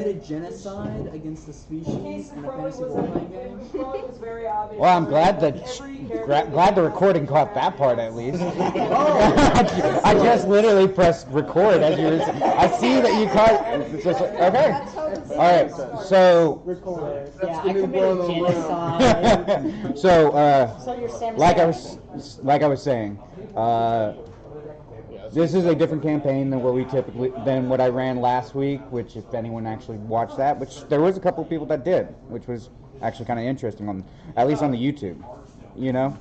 committed genocide against the species in a fantasy role-playing game. Well, I'm glad glad the recording caught that part at least. I just literally pressed record as you were. I see that you caught. Okay. All right. So. Record. Yeah, I committed genocide. So, So you're Sam like I Sam. was saying, this is a different campaign than what I ran last week. Which, if anyone actually watched that, which there was a couple of people that did, which was actually kind of interesting at least on the YouTube, you know.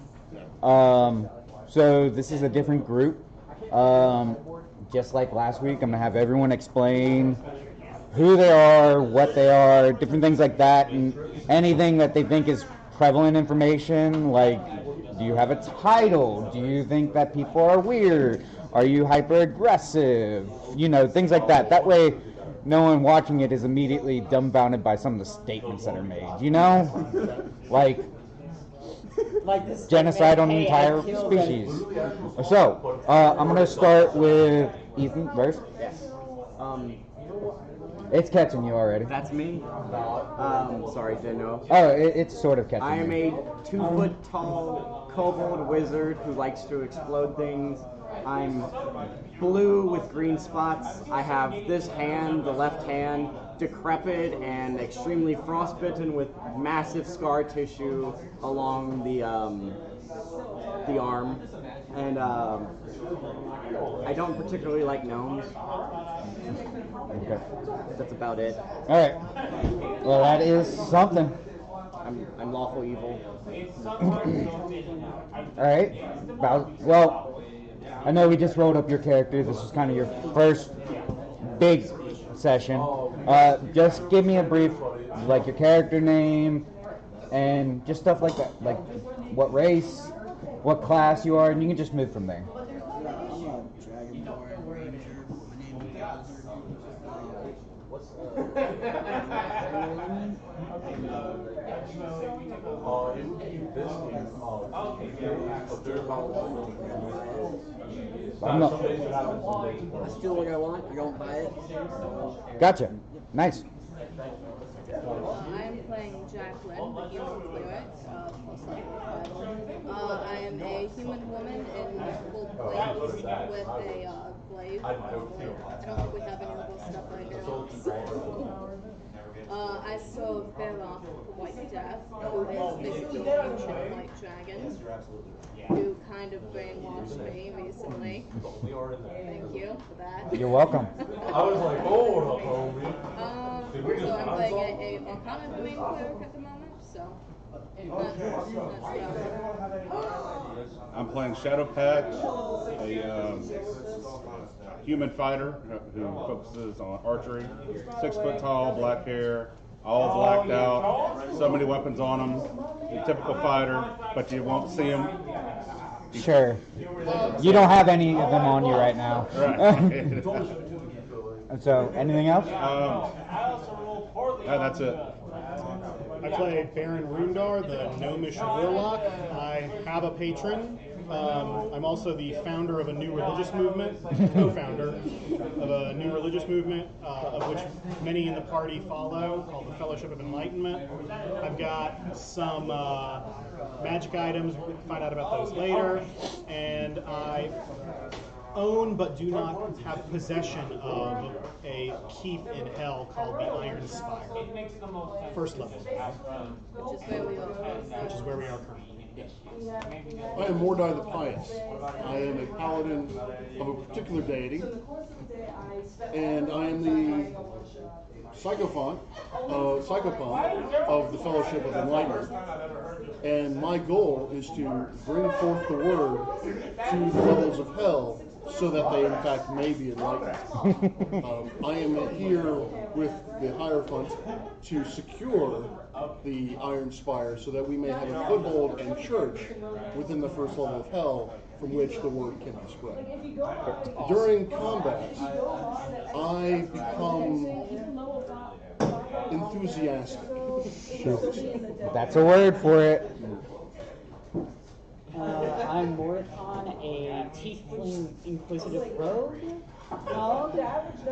So this is a different group. Just like last week, I'm gonna have everyone explain who they are, what they are, different things like that, and anything that they think is prevalent information, like, do you have a title? Do you think that people are weird? Are you hyper-aggressive? You know, things like that. That way, no one watching it is immediately dumbfounded by some of the statements that are made, you know? Like This genocide on the hey, entire I killed species. So, I'm going to start with Ethan first. Yes. It's catching you already. That's me. Sorry, didn't know. Oh, it's sort of catching I am you. a 2-foot-tall kobold wizard who likes to explode things. I'm blue with green spots. I have this hand, the left hand, decrepit and extremely frostbitten with massive scar tissue along the arm. And I don't particularly like gnomes. Okay. That's about it. All right. Well, that is something. I'm lawful evil. All right. Well, I know we just rolled up your character. This is kind of your first big session. Just give me a brief, like your character name, and just stuff like that, like what race, what class you are, and you can just move from there. I steal what I want. I don't buy it. Gotcha. Nice. I'm playing Jacqueline, the human cleric. I am a human woman in full plate with a glaive. I don't think we have any of those stuff right now. I saw Vera White Death, who is basically an ancient white dragon, who kind of brainwashed me recently. Thank you for that. You're welcome. I was like, oh, homie. So I'm playing a Arcana main cleric at the moment, so that's I'm playing Shadow Patch, a human fighter who focuses on archery. 6 foot tall, black hair, all blacked out, so many weapons on him. A typical fighter, but you won't see him. Sure. You don't have any of them on you right now. Right. So, anything else? That's it. I play Baron Rundar, the gnomish warlock. I have a patron. I'm also the founder of a new religious movement, co-founder of a new religious movement, of which many in the party follow, called the Fellowship of Enlightenment. I've got some magic items, we'll find out about those later, and I own but do not have possession of a keep in hell called the Iron Spire. First level. Which is where we are currently. I am Mordai the Pious. I am a paladin of a particular deity, and I am the psychophant of the Fellowship of Enlightenment. And my goal is to bring forth the word to the levels of hell so that they, in fact, may be enlightened. I am here with the Hierophant to secure the Iron Spire so that we may have a foothold and church within the first level of hell from which the word can be spread. During combat, I become enthusiastic. That's a word for it. I'm Morithon, a tiefling inquisitive rogue.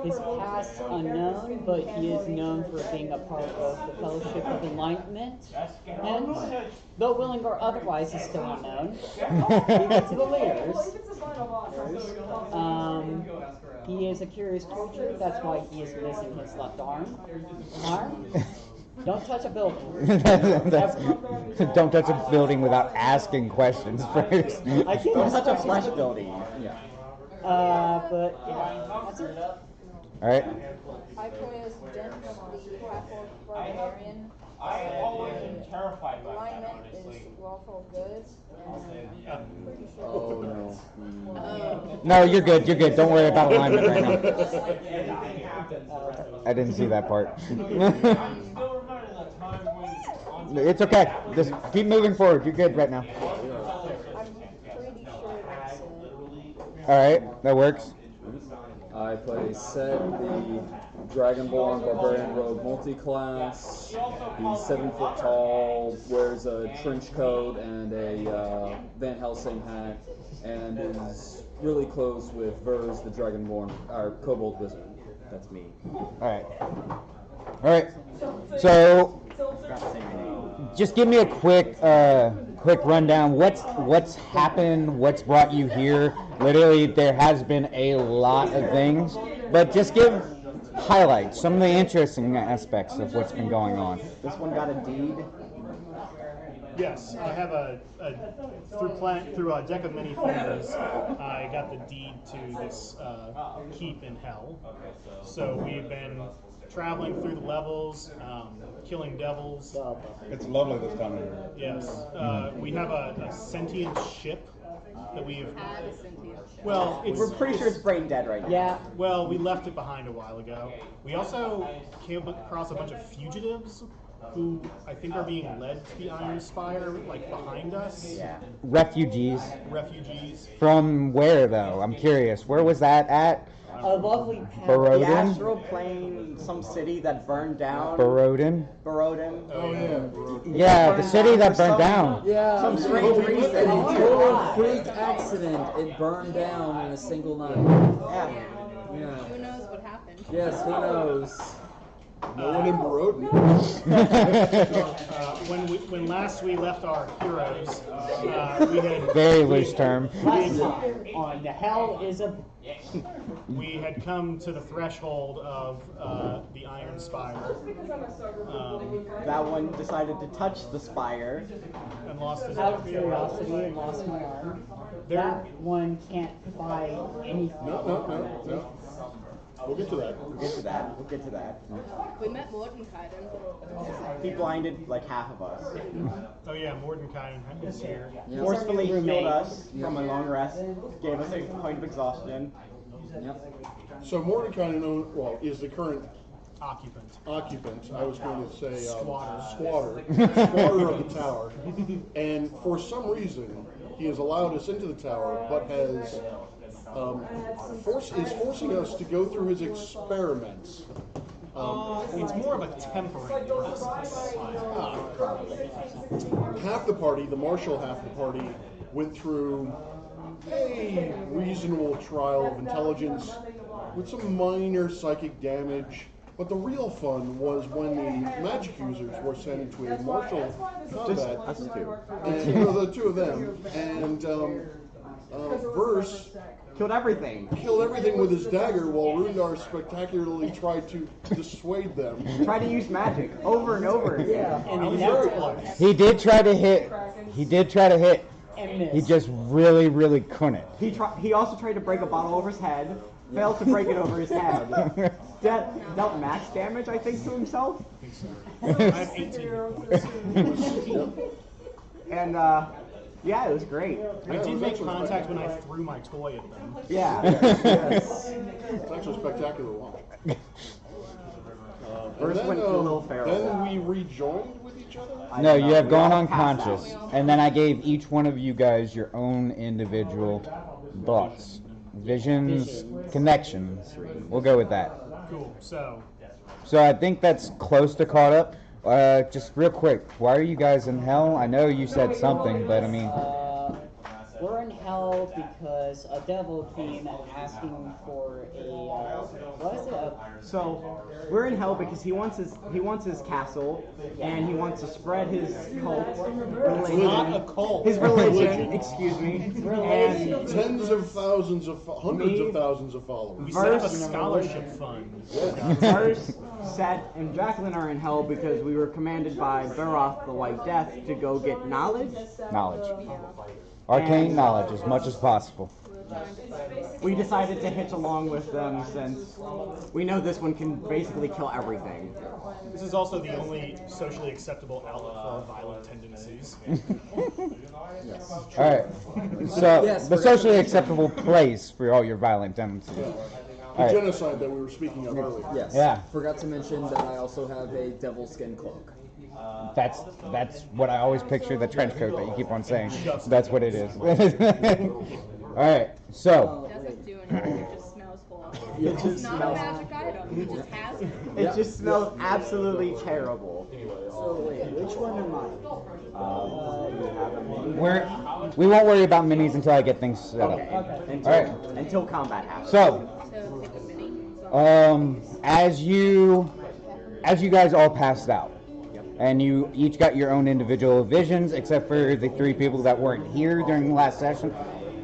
His past unknown, but he is known for being a part of the Fellowship of Enlightenment. And though willing or otherwise, is still unknown. We get to the leaders. He is a curious creature. That's why he is missing his left arm. Don't touch a building. Don't touch a building without asking questions first. I can't Don't touch a touch flesh building. Yeah. But yeah, that's it. All right. I play as Jen, the half-orc barbarian. I have always been terrified about that, Alignment honestly. is lawful good, and I'm pretty sure. Oh no. No, you're good. You're good. Don't worry about alignment right now. I didn't see that part. Still remember that time when It's okay. Just keep moving forward. You're good right now. I'm pretty sure that's it. All right, that works. I play Sed, the Dragonborn Barbarian Rogue multi-class. He's 7 foot tall, wears a trench coat and a Van Helsing hat, and is really close with Vers, the Dragonborn, our Kobold Wizard. That's me. All right. All right. So, just give me a quick rundown. What's happened? What's brought you here? Literally, there has been a lot of things, but just give highlights, some of the interesting aspects of what's been going on. This one got a deed. Yes, I have through a deck of many fingers, I got the deed to this keep in hell. So we've been traveling through the levels, killing devils. It's lovely this time of year. Yes, we have a sentient ship that we've. Add a sentient ship. Well, We're pretty sure it's brain dead right now. Yeah. Well, we left it behind a while ago. We also came across a bunch of fugitives who I think are being led to the Iron Spire, like behind us. Yeah. Refugees. Refugees. From where, though? I'm curious. Where was that at? A lovely path. The Barodin? astral plane, some city that burned down. Barodin? Barodin. Oh yeah. Yeah, the city that burned down. Yeah, Some strange reason. total freak accident. It burned down in a single night. Yeah. Yeah. Who knows what happened? Yes, who knows? No one in Barodin. When last we left our heroes, we had Very loose term. Last time on the Hell is a. we had come to the threshold of the Iron Spire That one decided to touch the spire. and lost his Out of curiosity and lost my arm. That one can't buy anything. No. We'll get to that. We'll get to that. We met Mordenkainen. He blinded like half of us. Oh yeah, Mordenkainen is here. Forcefully healed Roommate. us from a long rest. Gave us a point of exhaustion. So Mordecai is the current Occupant. occupant. I was going to say Squatter. squatter of the tower. And for some reason, he has allowed us into the tower, but has is forcing us to go through his experiments. It's more of a tempering process. Half the party, the marshal half the party, went through a reasonable trial of intelligence with some minor psychic damage. But the real fun was when the magic users were sent into a martial combat. Us two. And the two of them. And Verse Killed everything. killed everything with his dagger while Rundar spectacularly tried to dissuade them. Try to use magic over and over again. I was very close. He did try to hit. And missed. He just really, really couldn't. He also tried to break a bottle over his head. Failed to break it over his head. Dealt max damage, I think, to himself. I have 18. And yeah, it was great. I did make contact when I threw my toy at them. Yeah. Yes. It's actually a spectacular watch. First went to a little feral. Then we rejoined with each other. No, you have We gone all passed unconscious, out. and then I gave each one of you guys your own individual thoughts, visions, connections. We'll go with that. Cool. So, So I think that's close to caught up. Just real quick, why are you guys in hell? I know you said something, but I mean, We're in hell because a devil came asking for what is it? So we're in hell because he wants his castle, and he wants to spread his cult religion. Not a cult. His religion, excuse me. And Tens of thousands of, hundreds of thousands of followers. We set up a Verse- scholarship fund. Verse, Set, and Jacqueline are in hell because we were commanded by Beroth the White Death to go get knowledge. Knowledge. Arcane knowledge as much as possible. We decided to hitch along with them since we know this one can basically kill everything. This is also the only socially acceptable outlet for our violent tendencies. Alright. So, Yes, the we're socially gonna- acceptable place for all your violent tendencies. The Alright. genocide that we were speaking of earlier. Yes. Yeah. Forgot to mention that I also have a devil skin cloak. That's what I always picture, the trench coat that you keep on saying. That's what it is. Alright, so, It doesn't do anything, it just smells horrible. It just It's not a smells- magic item, it just has it. It just smells absolutely terrible. So wait, which one am I? we won't worry about minis until I get things set up. Okay. Alright. Until combat happens. So, So pick a mini. as you guys all passed out, and you each got your own individual visions, except for the 3 people that weren't here during the last session.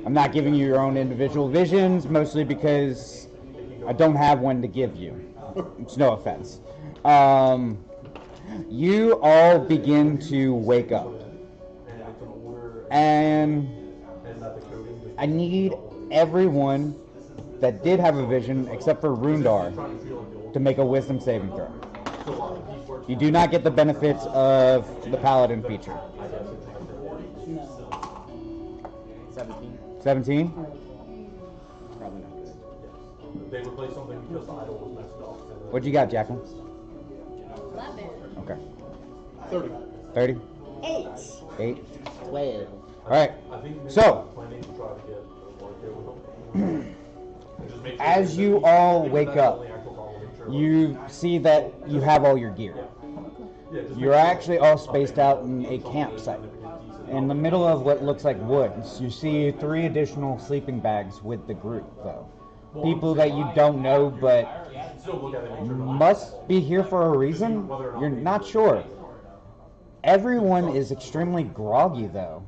I'm not giving you your own individual visions, mostly because I don't have one to give you. It's no offense. You all begin to wake up. And I need everyone that did have a vision, except for Rundar, to make a wisdom saving throw. You do not get the benefits of the paladin feature. 17. 17? Probably not good. They replaced something because the idol was messed up. What'd you got, Jacqueline? 11. Okay. 30. 30? 8. 8? 12. Alright. I think maybe So, planning to try to get more here with them. And just make sure as that you they- all even wake that's up, only actual call, make sure, you see that you have all your gear. yeah, just You're actually all spaced out in a campsite. In the middle of what looks like woods, you see 3 additional sleeping bags with the group, though. People that you don't know, but still look at it and make sure must be here for a reason? You're not sure. Everyone is extremely groggy, though.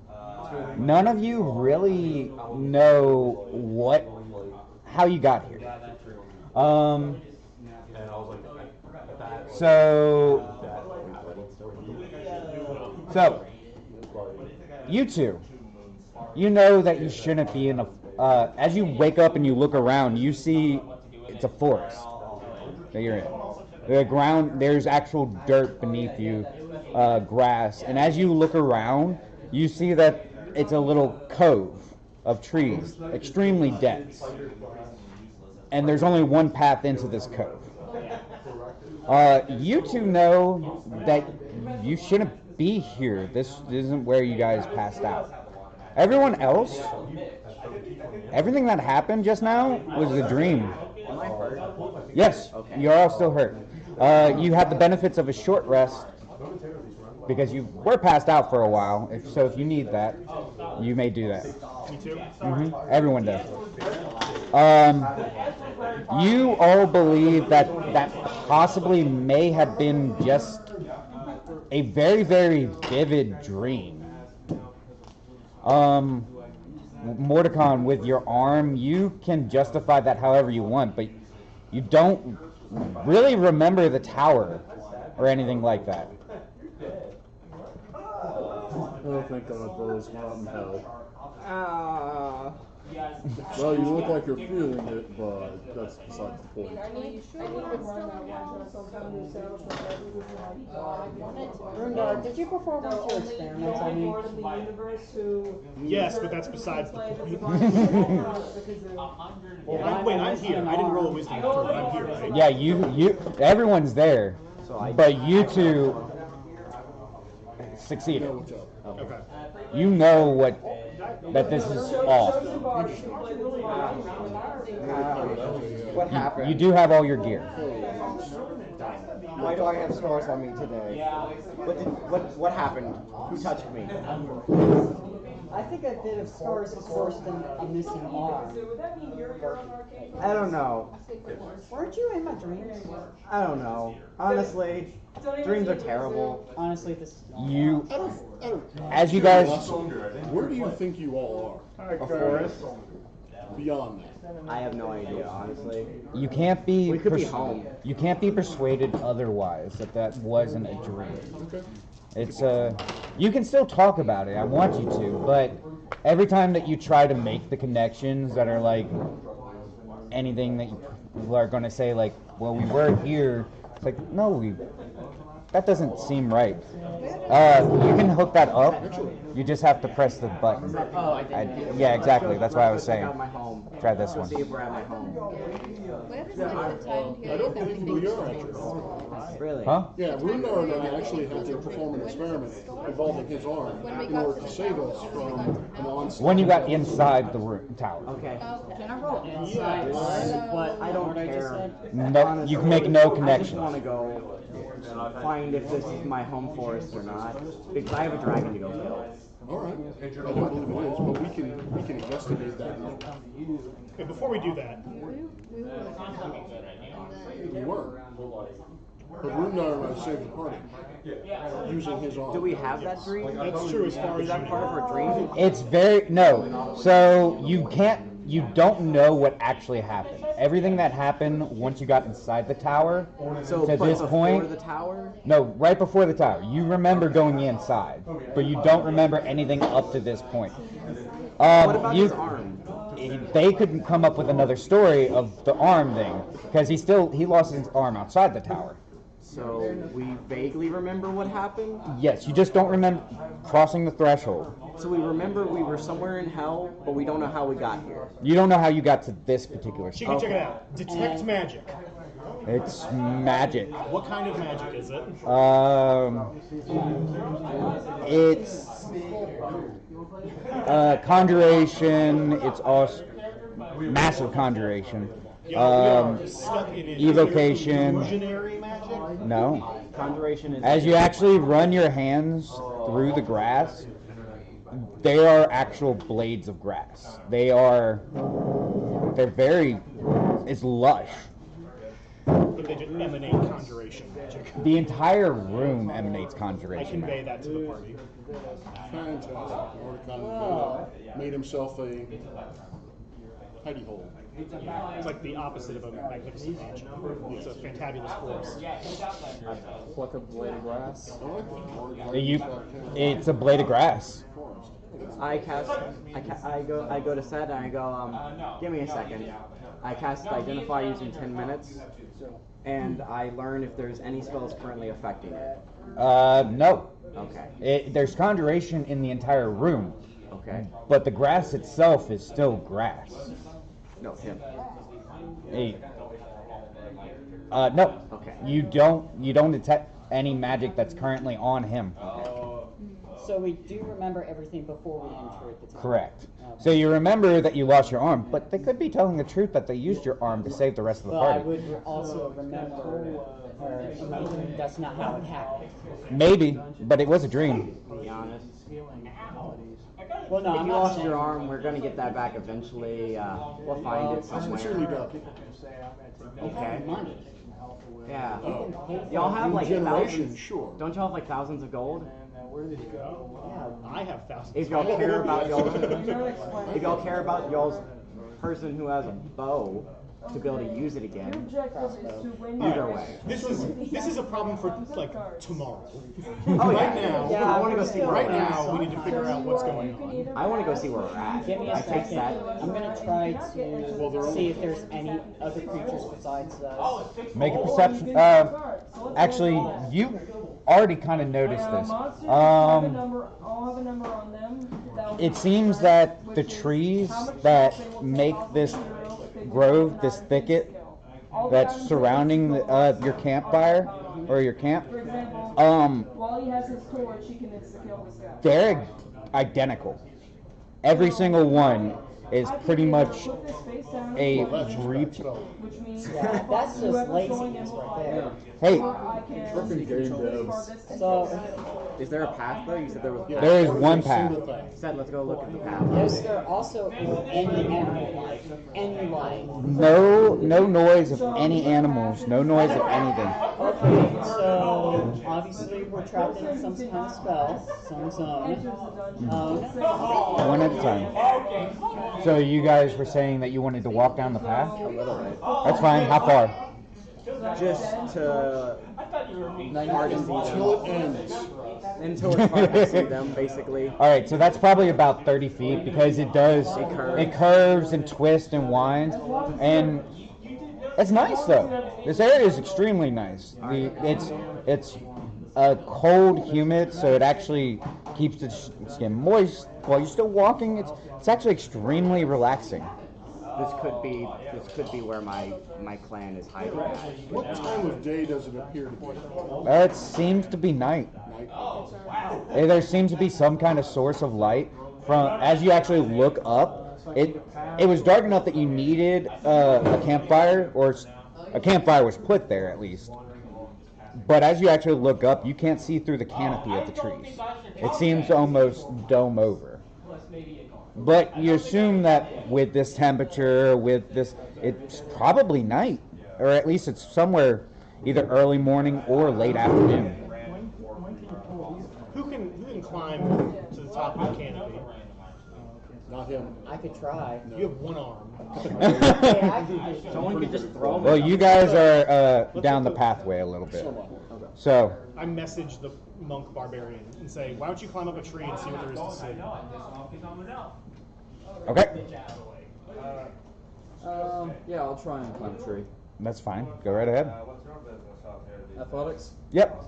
None of you really know how you got here. and I was like, that, So, you two, you know that you shouldn't be in a. As you wake up and you look around, you see it's a forest that you're in. The ground, there's actual dirt beneath you, grass, and as you look around, you see that it's a little cove of trees, extremely dense, and there's only one path into this cove. You two know that you shouldn't be here. This isn't where you guys passed out. Everyone else, everything that happened just now was a dream. Am I hurt? Yes, you're all still hurt. You have the benefits of a short rest because you were passed out for a while. If you need that, you may do that. Me too. Everyone does. You all believe that possibly may have been just a very, very vivid dream. Mordecon, with your arm, you can justify that however you want, but you don't really remember the tower or anything like that. Oh, thank God, Burrow's not in hell. Uh, Well, you look like you're feeling it, but that's besides the point. Are you sure you were still in hell? Rundar, did you perform one of your experiments on me? Yes, but that's besides the point. Wait, I'm here. I didn't roll a wisdom throw, but I'm here, right? Yeah, you, everyone's there, but you two succeeded. Okay. You know that this is off. what happened? You do have all your gear. Why do I have scars on me today? What happened? Who touched me? I think a bit of scars is worse than a missing arm. I don't know. Weren't you in my dreams? I don't know. Honestly, dreams are terrible. Honestly, this. You, I don't, as you guys, where do you think you all are? A forest? Beyond that. I have no idea, honestly. you can't be. We could be home. You can't be persuaded otherwise that wasn't a dream. Okay. It's you can still talk about it. I want you to, but every time that you try to make the connections that are like anything that you are going to say, like, well, we were here. It's like, no, that doesn't seem right. You can hook that up. You just have to press the button. Oh, I didn't. Yeah, exactly. That's what I was Check saying. out my home. Try this Go one. see if we're at my home. Where is like the time I period don't that we believe think we are is at your home. Really? Huh? Yeah, Rundar and I actually had to perform an experiment involving his arm in order to save us from an onslaught. When you got inside the room tower. Okay. General insight on what I don't what I just care. said. No, you can make no I just connection. want to go find if this is my home forest or not, because I have a dragon to go kill. All right. I don't believe it is, but we can investigate that. Okay, before we do that, We were. We were. But Rundar and I saved the party using his arm. Do we have that dream? that's true as far Is as that you part of know. our dream? It's very no. So you don't know what actually happened. Everything that happened once you got inside the tower So, to but this before point. the tower? No, right before the tower. You remember going inside, but you don't remember anything up to this point. What about his arm? They couldn't come up with another story of the arm thing because he lost his arm outside the tower. So we vaguely remember what happened? Yes, you just don't remember crossing the threshold. So we remember we were somewhere in hell, but we don't know how we got here. You don't know how you got to this particular She spot. can check it out. Detect magic. It's magic. What kind of magic is it? It's conjuration. It's also massive conjuration. We are stuck in an Evocation. illusionary magic. No. Conjuration is... As you actually run your hands through the grass, they are actual blades of grass. They're very, it's lush. But they just emanate conjuration magic. The entire room emanates I conjuration. convey that to the party. Fantastic. Mordecai made himself a hidey hole. It's like the opposite of a magnificent mansion. It's a fantabulous forest. Pluck a blade of grass. I like that. It's a blade of grass. I go to set and I go, give me a second. I cast Identify using 10 minutes, and I learn if there's any spells currently affecting it. No. Okay. There's conjuration in the entire room, Okay. but the grass itself is still grass. No, him. No. Okay. You don't detect any magic that's currently on him. So we do remember everything before we entered the tower. Correct. So you remember that you lost your arm, but they could be telling the truth that they used your arm to save the rest of the Well, I party. would also remember, that's not how it happened. Maybe, but it was a dream. To be honest. Well, no, If I'm you not lost saying- your arm, we're gonna get that back eventually. We'll find it Sincerely, somewhere. Doug. Okay. Money. Yeah. Y'all have like Regeneration, thousands. sure. Don't y'all have like thousands of gold? I have thousands. If y'all care about y'all's, if y'all care about y'all's person who has a bow to be able to use it again. Either way. This is a problem for like tomorrow. Oh Right yeah. now, Yeah, I want to go see where right we're at. now, we need to figure out what's going on. I want to go see where we're at. Give me a I take second. that. I'm gonna try to see if there's any other creatures besides us. Make a perception. Actually, you already kind of noticed this. I'll have a number on them. It seems that the trees that make this grove, this thicket that's surrounding your campfire or your camp, For example, while he has his torch, he can kill this guy. they're identical. Every single one is pretty much Put this face down. a Well, that's just reap. bad stuff. Which means Yeah, that's just whoever's going laziness in right will there. Hey, or I can Freaking game devs. So, Is there a path though? You said there was. Yeah, There is every one path. single thing. You said let's go look at the path. is there also any animal life? Any life? no noise of any animals, no noise of anything. Okay, so obviously we're trapped in some kind of spell, some zone. One at a time. So you guys were saying that you wanted to walk down the path? A little bit. That's fine. How far? Just to hard to see Until them. it ends. Until it's hard to see them, basically. All right, so that's probably about 30 feet because it curves and twists and winds, and it's nice though. This area is extremely nice. It's cold, humid, so it actually keeps the skin moist while you're still walking. It's actually extremely relaxing. This could be where my clan is hiding at. What time of day does it appear to be? It seems to be night. There seems to be some kind of source of light from as you actually look up. It was dark enough that you needed a campfire, or a campfire was put there at least. But as you actually look up, you can't see through the canopy of the trees. It seems to almost dome over. But you assume that with this temperature, with this, it's probably night, or at least it's somewhere either early morning or late afternoon. Who can climb to the top of the canopy? Not him. I could try. You have one arm. Yeah, I could do Someone could just throw me. Well, you guys are down the pathway a little bit. So, I message the monk barbarian and say, why don't you climb up a tree and see what there is to see? okay, Yeah, I'll try and climb a tree. that's fine. Go right ahead. Athletics? Yep,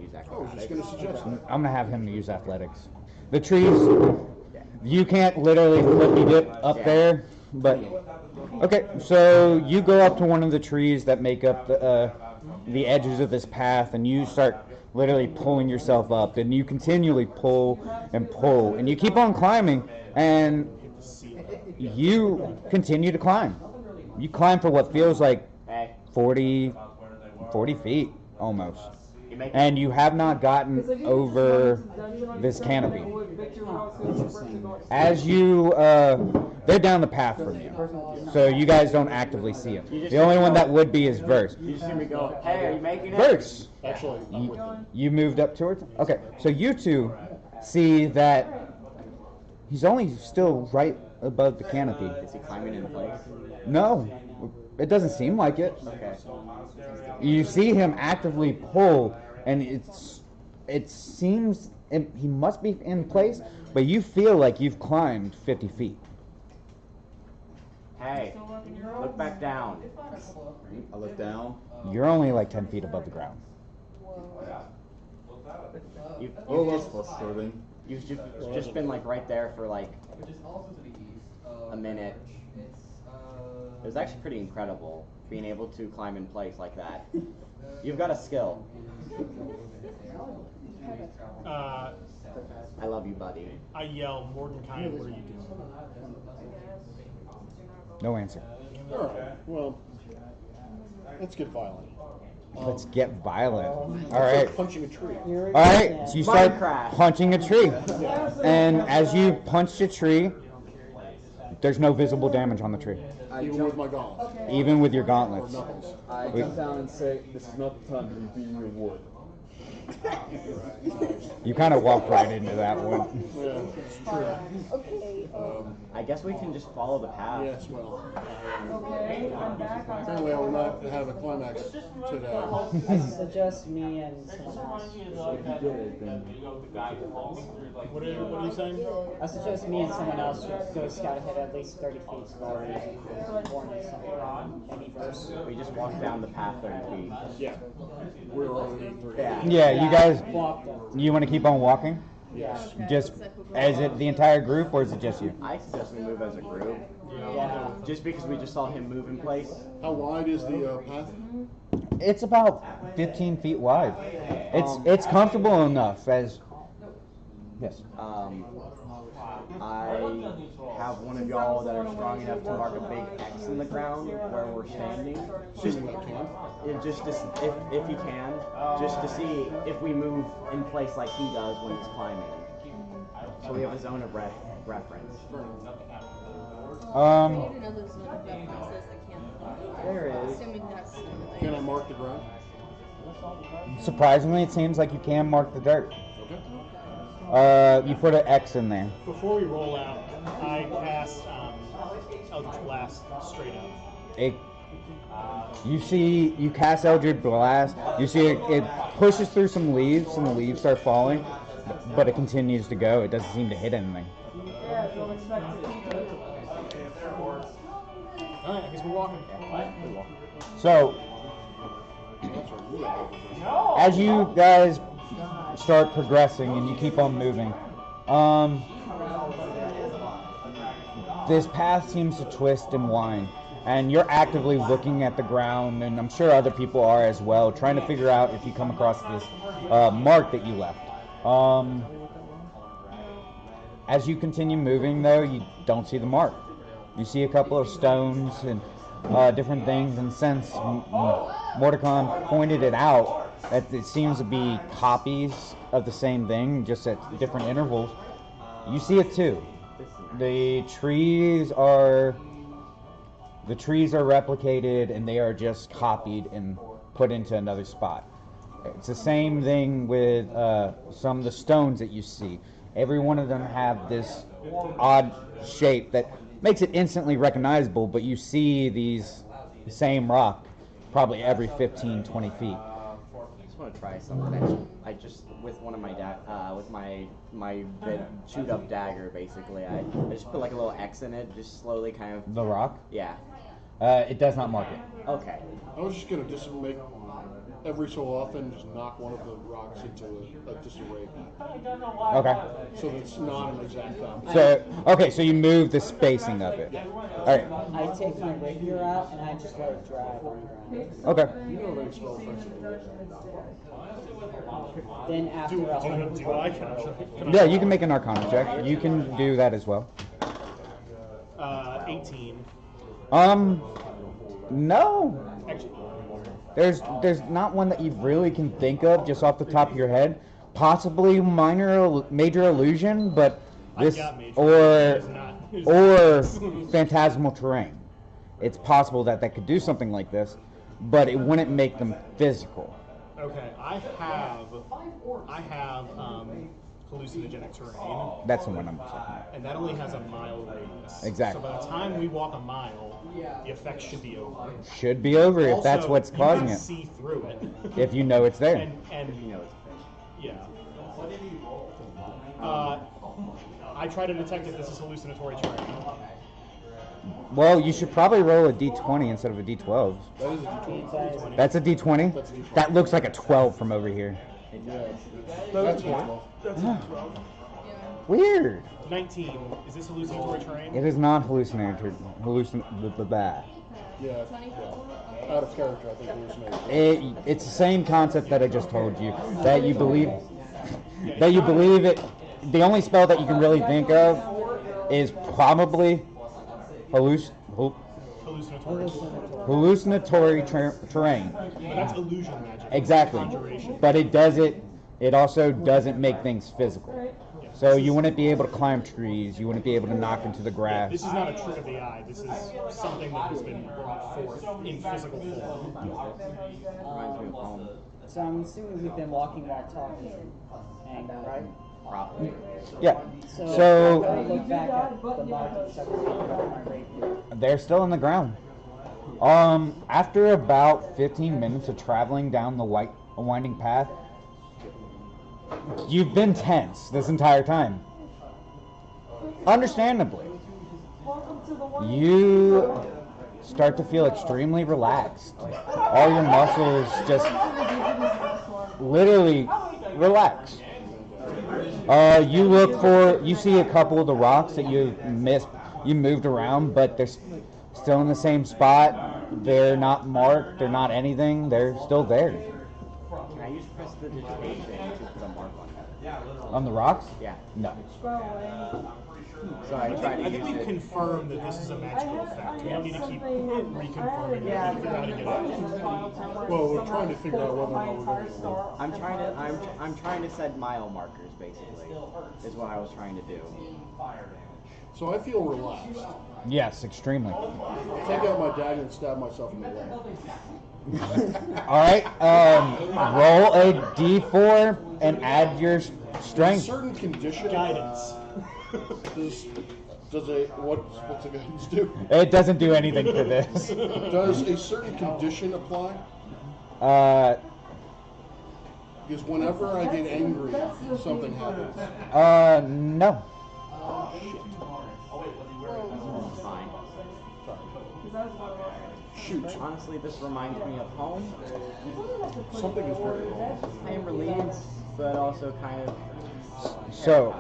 Use I was just going to suggest that. I'm gonna have him use athletics. The trees, you can't literally flippy dip up there, but okay. So you go up to one of the trees that make up the edges of this path, and you start literally pulling yourself up, and you continually pull and pull, and you keep on climbing, and you continue to climb. You climb for what feels like 40 feet almost. And you have not gotten over this canopy. As you, they're down the path from you, so you guys don't actively see them. The only one that would be is Verse. You just hear me go, hey, are you making it? Verse, Actually, I'm with him. you moved up towards. Okay, so you two see that he's only still right above the canopy. Is he climbing in place? No, it doesn't seem like it. Okay. You see him actively pull, and it seems he must be in place, but you feel like you've climbed 50 feet. Hey, look back down. I look down. You're only like 10 feet above the ground. You've just been like right there for like a minute. It was actually pretty incredible being able to climb in place like that. You've got a skill. I love you, buddy. I yell, Mordecai, what are you doing? No answer. All right. Well, let's get violent. Let's get violent. All right. Punching a tree. All right. So you start Minecraft. punching a tree, and as you punch a tree, there's no visible damage on the tree, Even with my gauntlets. even with your Or gauntlets. knuckles. I jump down and say, this is not the time to be beating your wood. You kind of walked right into that one. Yeah, it's true. I guess we can just follow the path. Yes, well. Okay, I'm back on Apparently I will not have a climax today. I suggest me and someone else. If you did it, then What are you saying? I suggest me and someone else should go scout ahead at least 30 feet forward and warn us something. Any verse. We just walk down the path 30 feet. Yeah. We're already three. Yeah, you guys, Walk up. you want to keep on walking? Yes. Just, is it the entire group, or is it just you? I suggest we move as a group. Yeah. Just because we just saw him move in place. How wide is the path? It's about 15 feet wide. It's comfortable enough as Yes. I have one of y'all that are strong enough to mark a big X in the ground where we're standing. Just just to, if he can, just to see if we move in place like he does when he's climbing. So we have a zone of reference. There is. Can I mark the ground? Surprisingly, it seems like you can mark the dirt. You put an X in there. Before we roll out, I cast Eldritch Blast straight up. You cast Eldritch Blast. You see it pushes through some leaves, and the leaves start falling, but it continues to go. It doesn't seem to hit anything. Yeah, don't expect it. Alright, I guess we're walking. So, as you guys start progressing and you keep on moving, this path seems to twist and wind, and you're actively looking at the ground, and I'm sure other people are as well, trying to figure out if you come across this mark that you left. As you continue moving, though, you don't see the mark. You see a couple of stones and different things, and since Mordecai pointed it out, that it seems to be copies of the same thing, just at different intervals, you see it too. The trees are replicated, and they are just copied and put into another spot. It's the same thing with some of the stones that you see. Every one of them have this odd shape that makes it instantly recognizable, but you see these same rock probably every 15, 20 feet. I just want to try something. I just with one of my with my chewed up dagger, basically. I just put like a little X in it, just slowly kind of. The rock? Yeah. It does not mark it. Okay. I was just gonna make every so often just knock one of the rocks into a disarray. Okay. So that's not an exact thing. So you move the spacing of it. All right. I take my rapier out and I just let it drag on the ground. Okay. You know they spell offensively. Then after Do I? Can I? Yeah, you can make an Arcana check. You can do that as well. 18. No. Actually, There's not one that you really can think of just off the top of your head. Possibly major illusion, but this or phantasmal terrain. It's possible that could do something like this, but it wouldn't make them physical. okay, I have hallucinogenic terrain. That's the one I'm talking And that only has a mile radius. Exactly. So by the time we walk a mile, the effect should be over. Should be over if that's Also, what's causing you it. can see through it. If you know it's there. And You know it's yeah. I try to detect if this is hallucinatory terrain. Well, you should probably roll a d20 instead of a d12. That is a D20. That's a d20? That looks like a 12 from over here. That's one. Weird. 19. Is this hallucinatory terrain? It is not hallucinatory. Yeah. Out of character, I think hallucination. It's the same concept that I just told you. That you believe it. The only spell that you can really think of is probably hallucinatory terrain. But that's illusion magic. Exactly. Conjuration. But it also doesn't make things physical. So you wouldn't be able to climb trees, you wouldn't be able to knock into the grass. This is not a trick of the eye. This is something that has been brought forth in physical form. reminds me of home. So I'm assuming we've been walking while talking, and right? Probably. Yeah. So I look back at the mark and my rapier. They're still in the ground. After about 15 minutes of traveling down the winding path, you've been tense this entire time. Understandably. You start to feel extremely relaxed. All your muscles just literally relax. You see a couple of the rocks that you moved around, but they're still in the same spot. They're not marked, they're not anything, they're still there. Can I I use prestidigitation to put a mark on it. On the rocks? Yeah. No. Go away. So I try to I think use we've it. confirmed that this is a magical effect. We don't need to keep reconfirming it. We can figure out how to get it. Well, we're trying to figure out whether or not we're going to do it. I'm trying to set mile markers basically. Is what I was trying to do. So I feel relaxed. Yes, extremely. Take out my dagger and stab myself in the leg. All right. Roll a d4 and add your strength. Certain condition. Guidance. Does what's the guidance do? It doesn't do anything for this. Does a certain condition apply? Because whenever I get angry, something happens. No. Fine. Shoot. Honestly, this reminds me of home. Something is very wrong. I am relieved, but also kind of. So.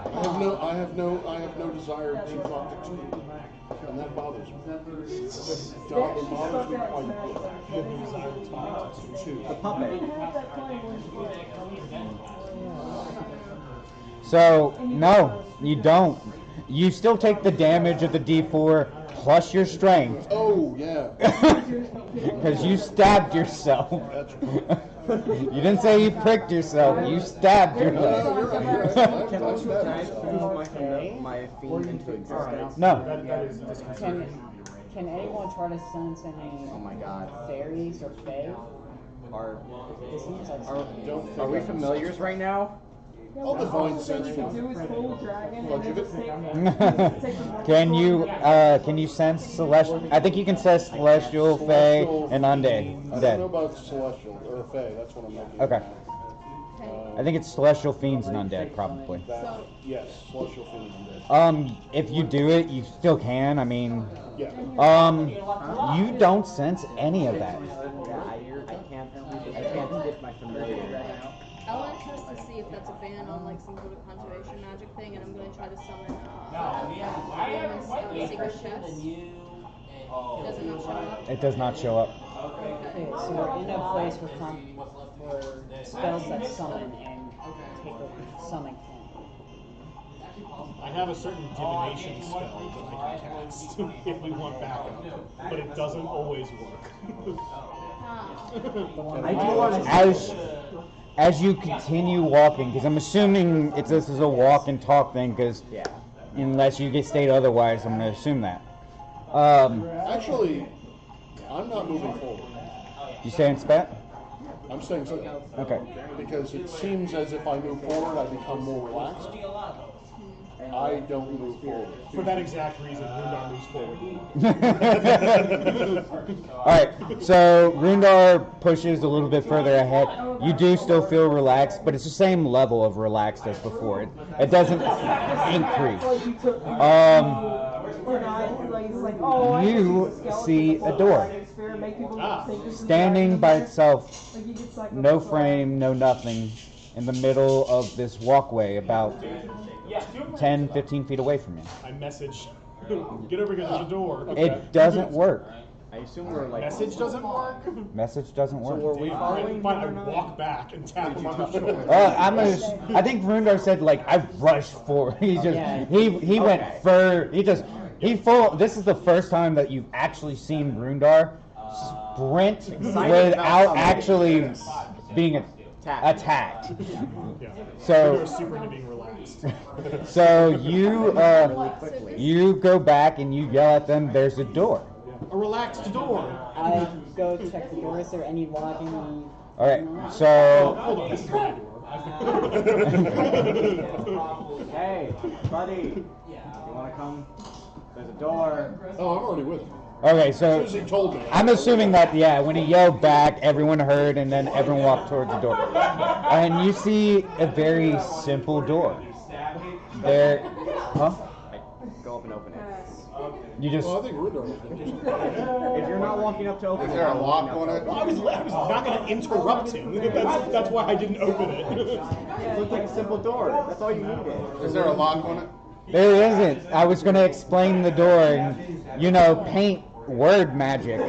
I have no desire to talk to you, and that bothers me. It bothers me quite a bit. You have no desire to talk to two. The puppet. So, no, you don't. You still take the damage of the d4 plus your strength. Oh, yeah. Because you stabbed yourself. That's right. You didn't say you pricked yourself, you stabbed yourself. Can I fuse my fiend into existence? No. Can anyone try to sense any Oh my god. fairies or fae? Are, This seems like are we familiars right now? I'll divine sense from Do his whole dragon Lunch and of then it? just take Can you sense celestial? I think you can sense celestial, fae, and undead. I don't know about celestial or fae. That's what I'm looking Okay. at. I think it's celestial fiends and undead, probably. Yes, celestial fiends and dead. If you do it, you still can. I mean, Yeah. you don't sense any of that. Yeah, I can't dip my familiar. I'll test to see if that's a ban on like some sort of conservation magic thing, and I'm going to try to summon Secret Chefs. Does it not show up? It does not show up. Okay, so we're in a place where spells that summon and take a summoning thing. I have a certain divination spell that I can cast if we want backup, but it doesn't always work. I do want to. As you continue walking, because I'm assuming this is a walk and talk thing, because Yeah. unless you get state otherwise, I'm going to assume that. Actually, I'm not moving forward. You staying spat? I'm staying still. Okay. Because it seems as if I move forward, I become more relaxed. I don't move forward. For that exact reason, Rundar moves forward. Alright, so Rundar pushes a little bit further ahead. You do still feel relaxed, but it's the same level of relaxed as before. It doesn't increase. You see a door. Standing by itself, no frame, no nothing, in the middle of this walkway about 10, 15 feet away from you. I message, get over here, there's a door. It doesn't work. I assume we're like. Message doesn't work? Message doesn't So were work. we following? Fine, I walk back and tap him on the shoulder. I think Rundar said like I rushed forward. He went for this is the first time that you've actually seen Rundar sprint without actually being attacked. Yeah. So Rundar's super into being relaxed. so you go back and you yell at them. There's a door. A relaxed door. I go check the door. Is there any locking? All right. So Hold on, this is my door. Hey, buddy. You want to come? There's a door. Oh, I'm already with him. okay. As So soon as he told me. I'm assuming that, when he yelled back, everyone heard, and then everyone walked towards the door. And you see a very simple door. There, huh? Go up and open it. You just, Well, I think Rundar was If you're not walking up to open it, Is there a I'm lock walking on up to it? I was not going to interrupt him. That's why I didn't open it. It looked like a simple door. That's all you needed. Is there a lock on it? there isn't. I was going to explain the door and, paint word magic.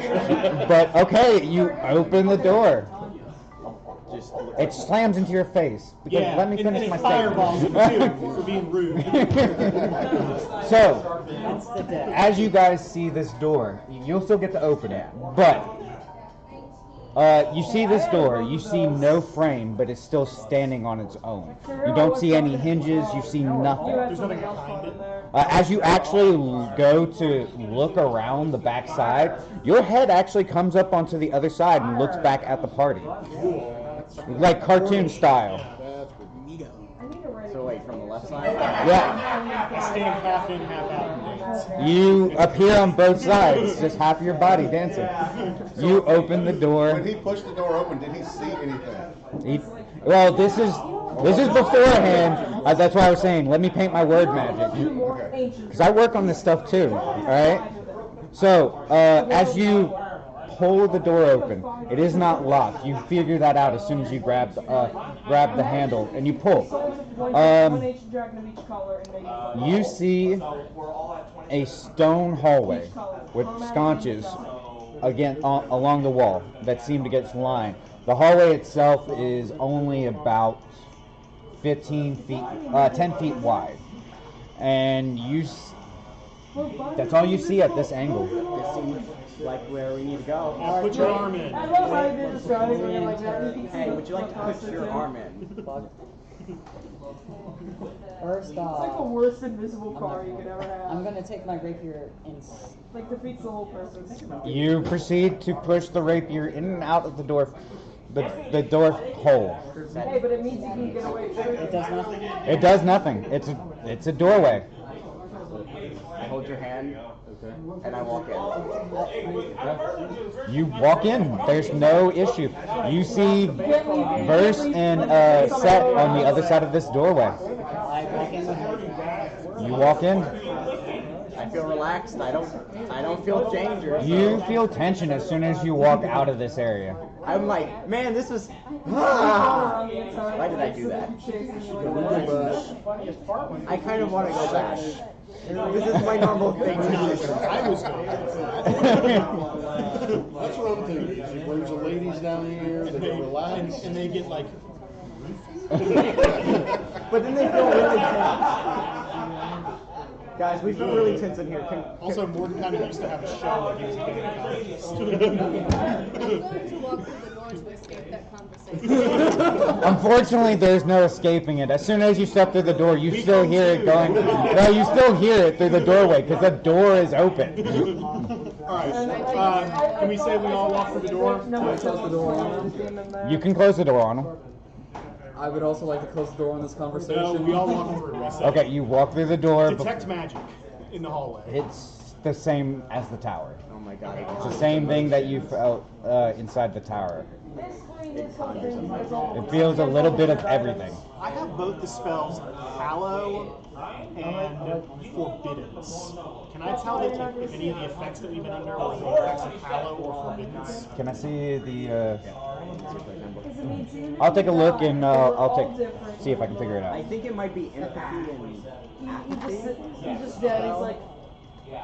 But, okay, you open the door. just looks It slams into your face. Because Yeah, let me finish and my it fireballs him statement. too for being rude. So, That's the death. as you guys see this door, you'll still get to open it, but you see this door, you see no frame, but it's still standing on its own. You don't see any hinges, you see nothing. There's nothing behind it. As you actually go to look around the back side, your head actually comes up onto the other side and looks back at the party. Like cartoon style. So wait, from the left side? Yeah. I stand half in, half out. You appear on both sides, just half your body dancing. You open the door. When he pushed the door open, did he see anything? Well, this is beforehand. That's why I was saying, let me paint my word magic. Because I work on this stuff too, alright? So, as you pull the door open, it is not locked. You figure that out as soon as you grab the handle and you pull. You see a stone hallway with sconces along the wall that seem to get lined. The hallway itself is only about 10 feet wide, and that's all you see at this angle. This seems like where we need to go. Put your arm in. I love how you did this driving where you're like that. You can see Hey, the would you like to front put your too. arm in? First It's like the off, worst invisible car you could ever I'm have. gonna take my rapier and Like defeats the whole purpose. You proceed to push the rapier in and out of the door hole. Hey, but it means you can get away too. it does nothing. It does nothing. It's a doorway. I hold your hand, and I walk in. You walk in. There's no issue. You see Verse and Set on the other side of this doorway. I walk in with her. You walk in. I feel relaxed. I don't feel danger. You feel tension as soon as you walk out of this area. I'm like, man, this is. Why did I do that? I kind of want to go back. This is my normal thing to do. I was going. That's what I'm thinking. He brings the ladies down here, they get relaxed. And they get like, But then they feel really tense. Guys, we feel really tense in here. also Morgan kind of used to have a show like he was a big contest. I'm going to walk through the door to escape that conversation. Unfortunately, there's no escaping it. As soon as you step through the door, you still hear it going. No, you still hear it through the doorway because the door is open. Alright, can we say we all walk through the door? Close the door. You can close the door on them. I would also like to close the door on this conversation. No, we all walk through. I said. Okay, you walk through the door. Detect magic in the hallway. It's the same as the tower. Oh my god. It's the same thing that you felt inside the tower. It feels a little bit of everything. I have both the spells Hallow and Forbiddance. Can I tell if any of the effects that we've been under were the effects of Hallow or Forbiddance? Can I see the? I'll take a look and see if I can figure it I out. think it might be empathy and apathy. He's just dead. He's like,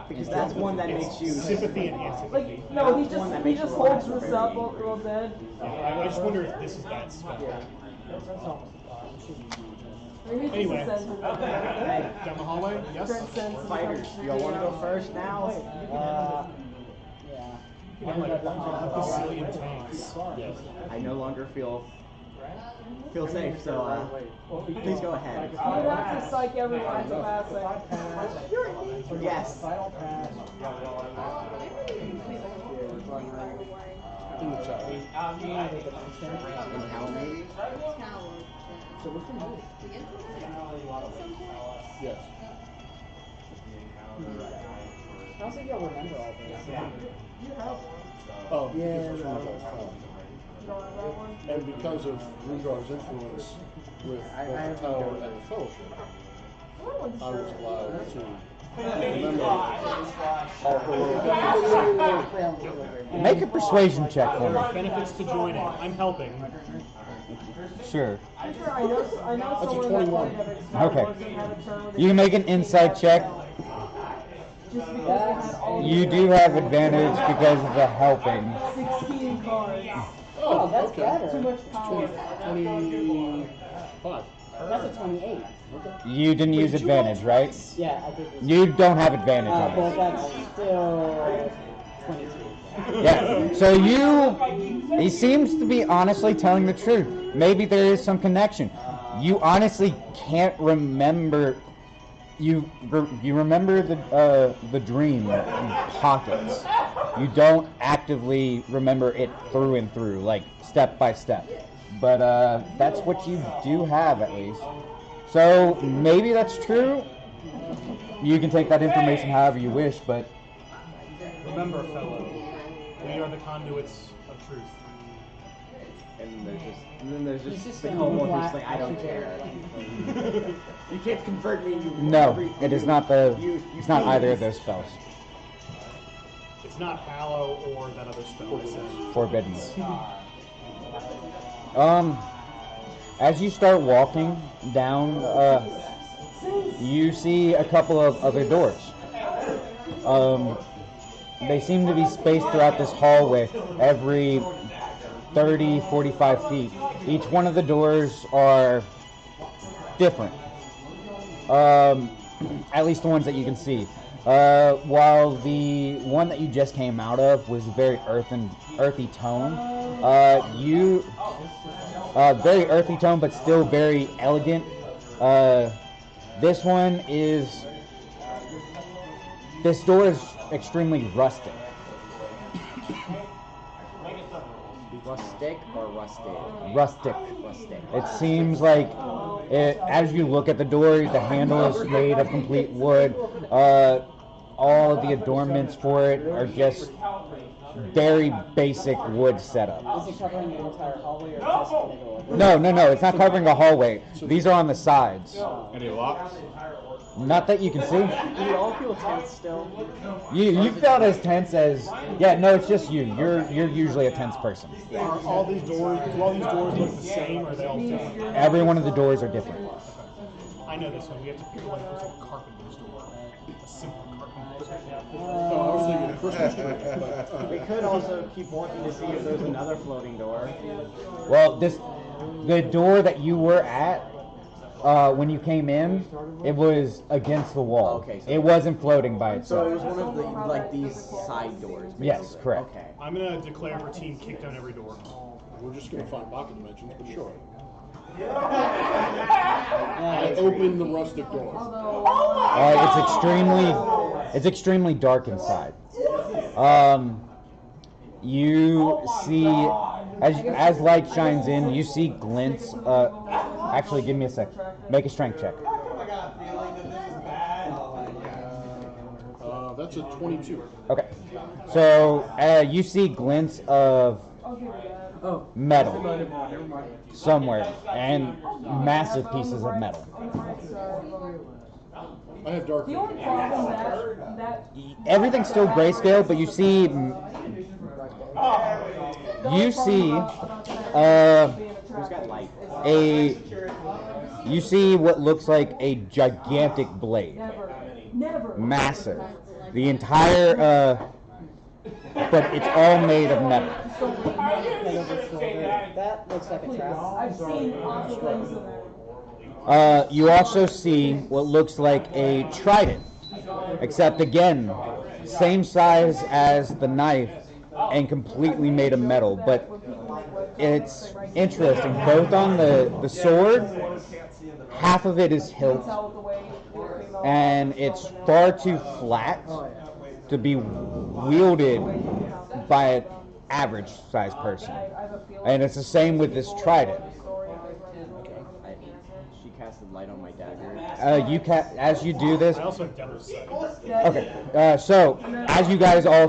Because that's one that makes you. Sympathy and antipathy. like no, he just holds this up while dead. I just wonder if this is that spell. Maybe it's Anyway. just a sense of Down the hallway? Yes? transcends. Fighters, do y'all want to go first now? Yeah. I'm like a bazillion tanks. Yes. I no longer feel safe, so please go ahead. You have to psych everyone to pass it. Yes. And how maybe? Tower. So what's the name? The internet? Yes. I don't think you'll remember all this. Oh, and because of Rungar's influence with both the Tower and the Fellowship, I was allowed to remember all heroic. Make a persuasion check for me. Benefits to joining. I'm helping. Sure. I know someone that might have extra Okay. powers and had a turn with You can make an insight check. just because they had all You do have advantage because of the helping. 16 cards. Oh, that's okay. better. Too much power. 25. That's a 28. You didn't use advantage, right? Yeah, I did. You don't have advantage on Well, this. that's still 22. Yeah. So he seems to be honestly telling the truth. Maybe there is some connection. You honestly can't remember. You remember the dream in pockets. You don't actively remember it through and through, like step by step. But that's what you do have, at least. So maybe that's true. You can take that information however you wish, but Remember, fellow, we are the conduits of truth. And then there's He's just just the gonna homo black who's like, I don't magic. care. You can't convert me. no, it is not it's not either of those spells. It's not Hallow or that other spell I said. Forbidden. As you start walking down, you see a couple of other doors. They seem to be spaced throughout this hallway every 30, 45 feet. Each one of the doors are different. At least the ones that you can see. While the one that you just came out of was very earthy tone, very earthy tone, but still very elegant. This door is extremely rustic. Rustic or rusted? Rustic. Rustic. It seems like, as you look at the door, the handle is made of complete wood. All of the adornments for it are just very basic wood setup. Is it covering the entire hallway or just the middle of it? No, it's not covering a hallway. These are on the sides. Any locks? Not that you can see. Do we all feel tense still? You felt as tense as no, it's just you. You're usually a tense person. Are all these doors? Do all these doors look the same, or are they all different? Every one of the doors are different. I know this one. We have to pick one that looks like a carpenter's door. A simple carpenter's door. Oh, I was thinking a Christmas tree. But We could also keep walking to see if there's another floating door. Well, the door that you were at when you came in, it was against the wall. Okay, so- It wasn't floating by So it itself. was one of the these side doors. Basically. Yes, correct. Okay. I'm gonna declare for team kick down every door. we're just going to find pocket dimensions, but sure. Yeah, I open the rustic door. It's extremely dark inside. You see, as light shines in, you see glints. Actually, give me a sec. Make a strength check. That's a 22. Okay. So you see glints of metal somewhere, and massive pieces of metal. I have dark The only vision. problem that Everything's still grayscale, but you see Who's got light? you see what looks like a gigantic blade, never. massive. The entire but it's all made of metal. that looks like a trap. I've seen lots of things in there. You also see what looks like a trident, except again, same size as the knife and completely made of metal. But it's interesting, both on the sword, half of it is hilt, and it's far too flat to be wielded by an average sized person. And it's the same with this trident. She casted light on my dagger. As you do this. I also have Devil's Sight. Okay, so as you guys all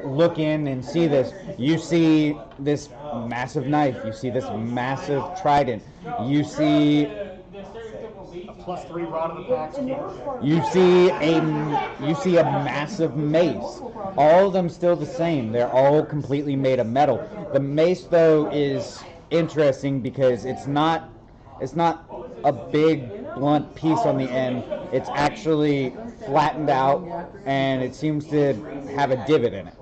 look in and see this, you see this massive knife, you see this massive trident, you see A +3 rod of the pack. you see a massive mace. All of them still the same. They're all completely made of metal. The mace though is interesting because it's not a big blunt piece on the end. It's actually flattened out and it seems to have a divot in it.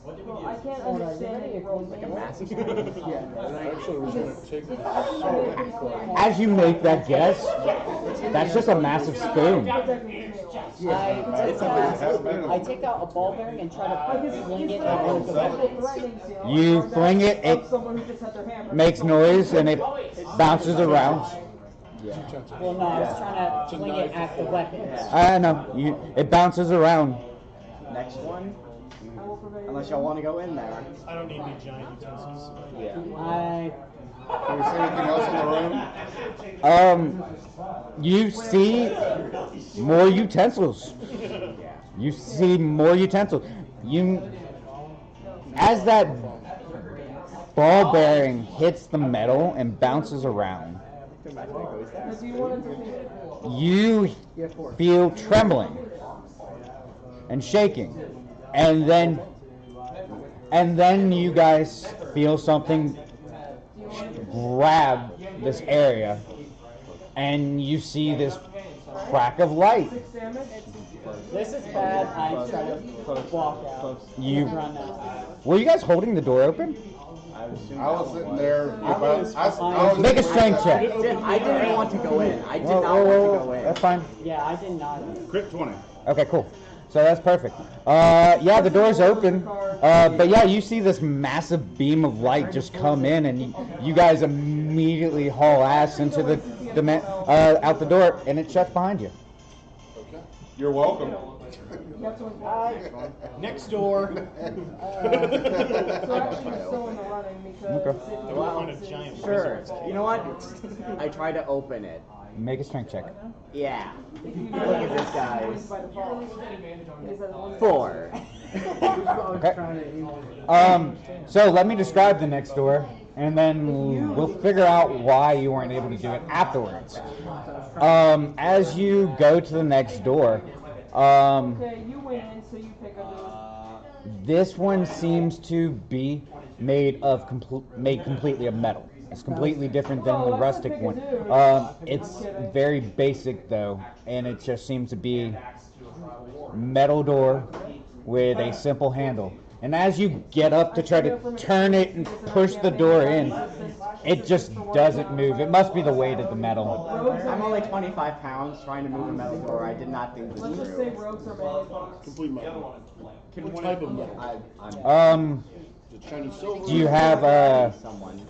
I can't understand it. massive. Actually, was going to take this. As you make that guess, that's just a massive spoon. I take out a ball bearing and try to fling it at one of the weapons. You fling it, it makes noise, and it bounces around. Well, no, I was trying to fling it at the weapons. I know, it bounces around. Next one. Unless y'all want to go in there. I don't need any giant utensils. Yeah. Can we see anything else in the room? You see more utensils. You see more utensils. As that ball bearing hits the metal and bounces around, you feel trembling and shaking, and then you guys feel something grab this area, and you see this crack of light. This is bad. I'm trying to walk out. Run out. Were you guys holding the door open? I was sitting there. Make a strength check. I didn't want to go in. I did not want to go in. That's fine. Yeah, I did not. Crit 20. Okay, cool. So that's perfect. Yeah, the door's open. But yeah, you see this massive beam of light just come in, and you guys immediately haul ass into out the door, and it shuts behind you. You're welcome. Next door. Sure. You know what? I try to open it. Make a strength check. Yeah. Look at this, guys. 4. Okay. So let me describe the next door, and then we'll figure out why you weren't able to do it afterwards. As you go to the next door, Okay, you went in, so you pick up this one seems to be made completely of metal. It's completely different than the rustic one. It's very basic though, and it just seems to be metal door with a simple handle. And as you get up to try to turn it and push the door in, it just doesn't move. It must be the weight of the metal. I'm only 25 pounds trying to move a metal door. I did not think this Let's just say rogues are melee fox. Complete metal. What type of metal? Chinese silver. Do you have someone?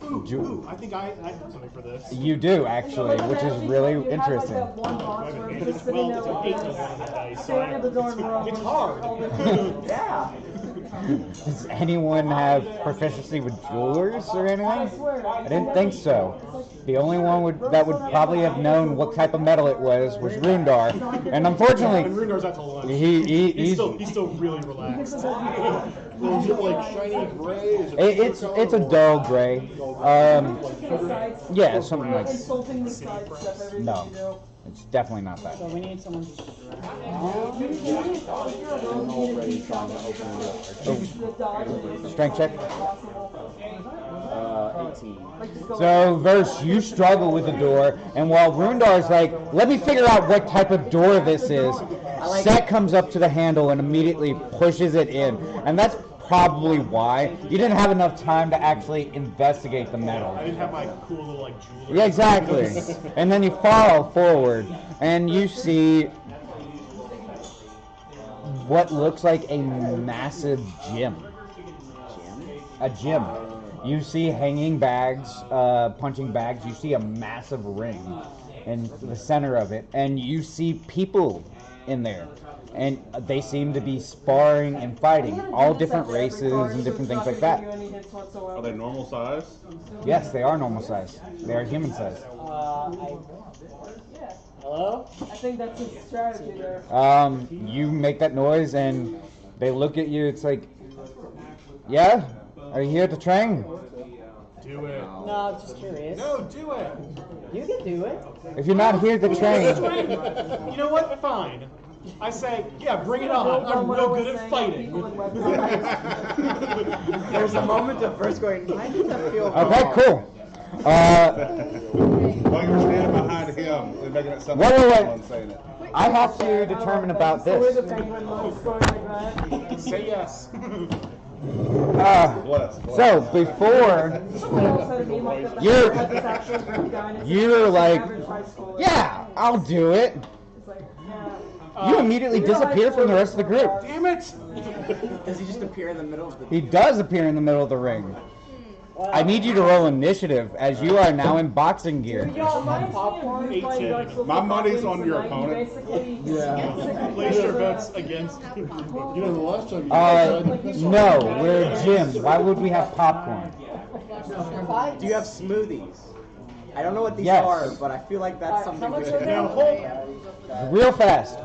I think I have something for this. You do actually, which is really interesting. Well, it's an 18 on the dice, so it's hard. Yeah. Does anyone have proficiency with jewelers or anything? I didn't think so. The only one that would probably have known what type of metal it was Rundar, and unfortunately, And Runar's out to lunch. he's still really relaxed. Is it like shiny gray? Is it it's a dull gray. Yeah, something like Insulting the side stuff every no. time you do. It's definitely not that. So we need someone. Strength check. 18. So, Verse, you struggle with the door, and while Rundar's like, let me figure out what type of door this is, Set comes up to the handle and immediately pushes it in. And that's probably why you didn't have enough time to actually investigate the metal. I didn't have my cool little like jewelry. Yeah, exactly. And then you fall forward, and you see what looks like a massive gym. A gym. You see hanging bags, punching bags. You see a massive ring in the center of it, and you see people in there. And they seem to be sparring and fighting, all different races and different things like that. Are they normal size? Yes, they are normal size. They are human size. Hello? I think that's his strategy there. You make that noise and they look at you. It's like, yeah? Are you here at the train? Do it. No, I'm just curious. No, do it. You can do it. If you're not here at the train, You know what? Fine. I say, yeah, bring it on. I'm real good at fighting. There's a moment of first going, why does that feel okay, wrong? cool. While you're standing behind him and making it sound Wait. someone saying it. I have to determine about this. Say yes. Bless. So before you're like, yeah, I'll do it. You immediately disappear from the rest of the group. Damn it! Does he just appear in the middle of the? He does appear in the middle of the ring. I need you to roll initiative as you are now in boxing gear. My money's on your opponent. Place your bets against. You know, the last time you No, we're a gym. Why would we have popcorn? Do you have smoothies? I don't know what these Yes. are, but I feel like that's something good. Now hold. Real fast.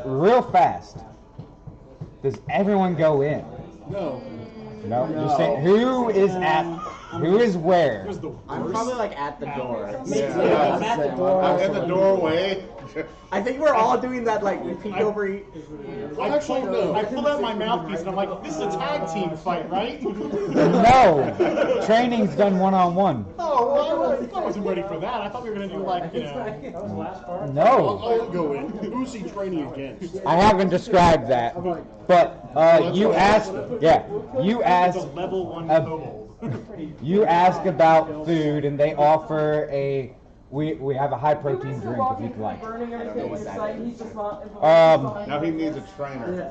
Does everyone go in? No. No. Just say, who is where? I'm probably like at the door. I'm in the doorway. I think we're all doing that. Like we peek over. Actually, no. I pulled out my mouthpiece and I'm like, this is a tag team fight, right? No. Training's done one-on-one. Oh, well, I wasn't ready for that. I thought we were going to do like, No. I'll go in. Who's he training against? I haven't described that. But you asked. Yeah. You asked. It's a level 1 kobold. You ask about food, and they offer a. We have a high protein drink if you'd like. Now he needs a trainer.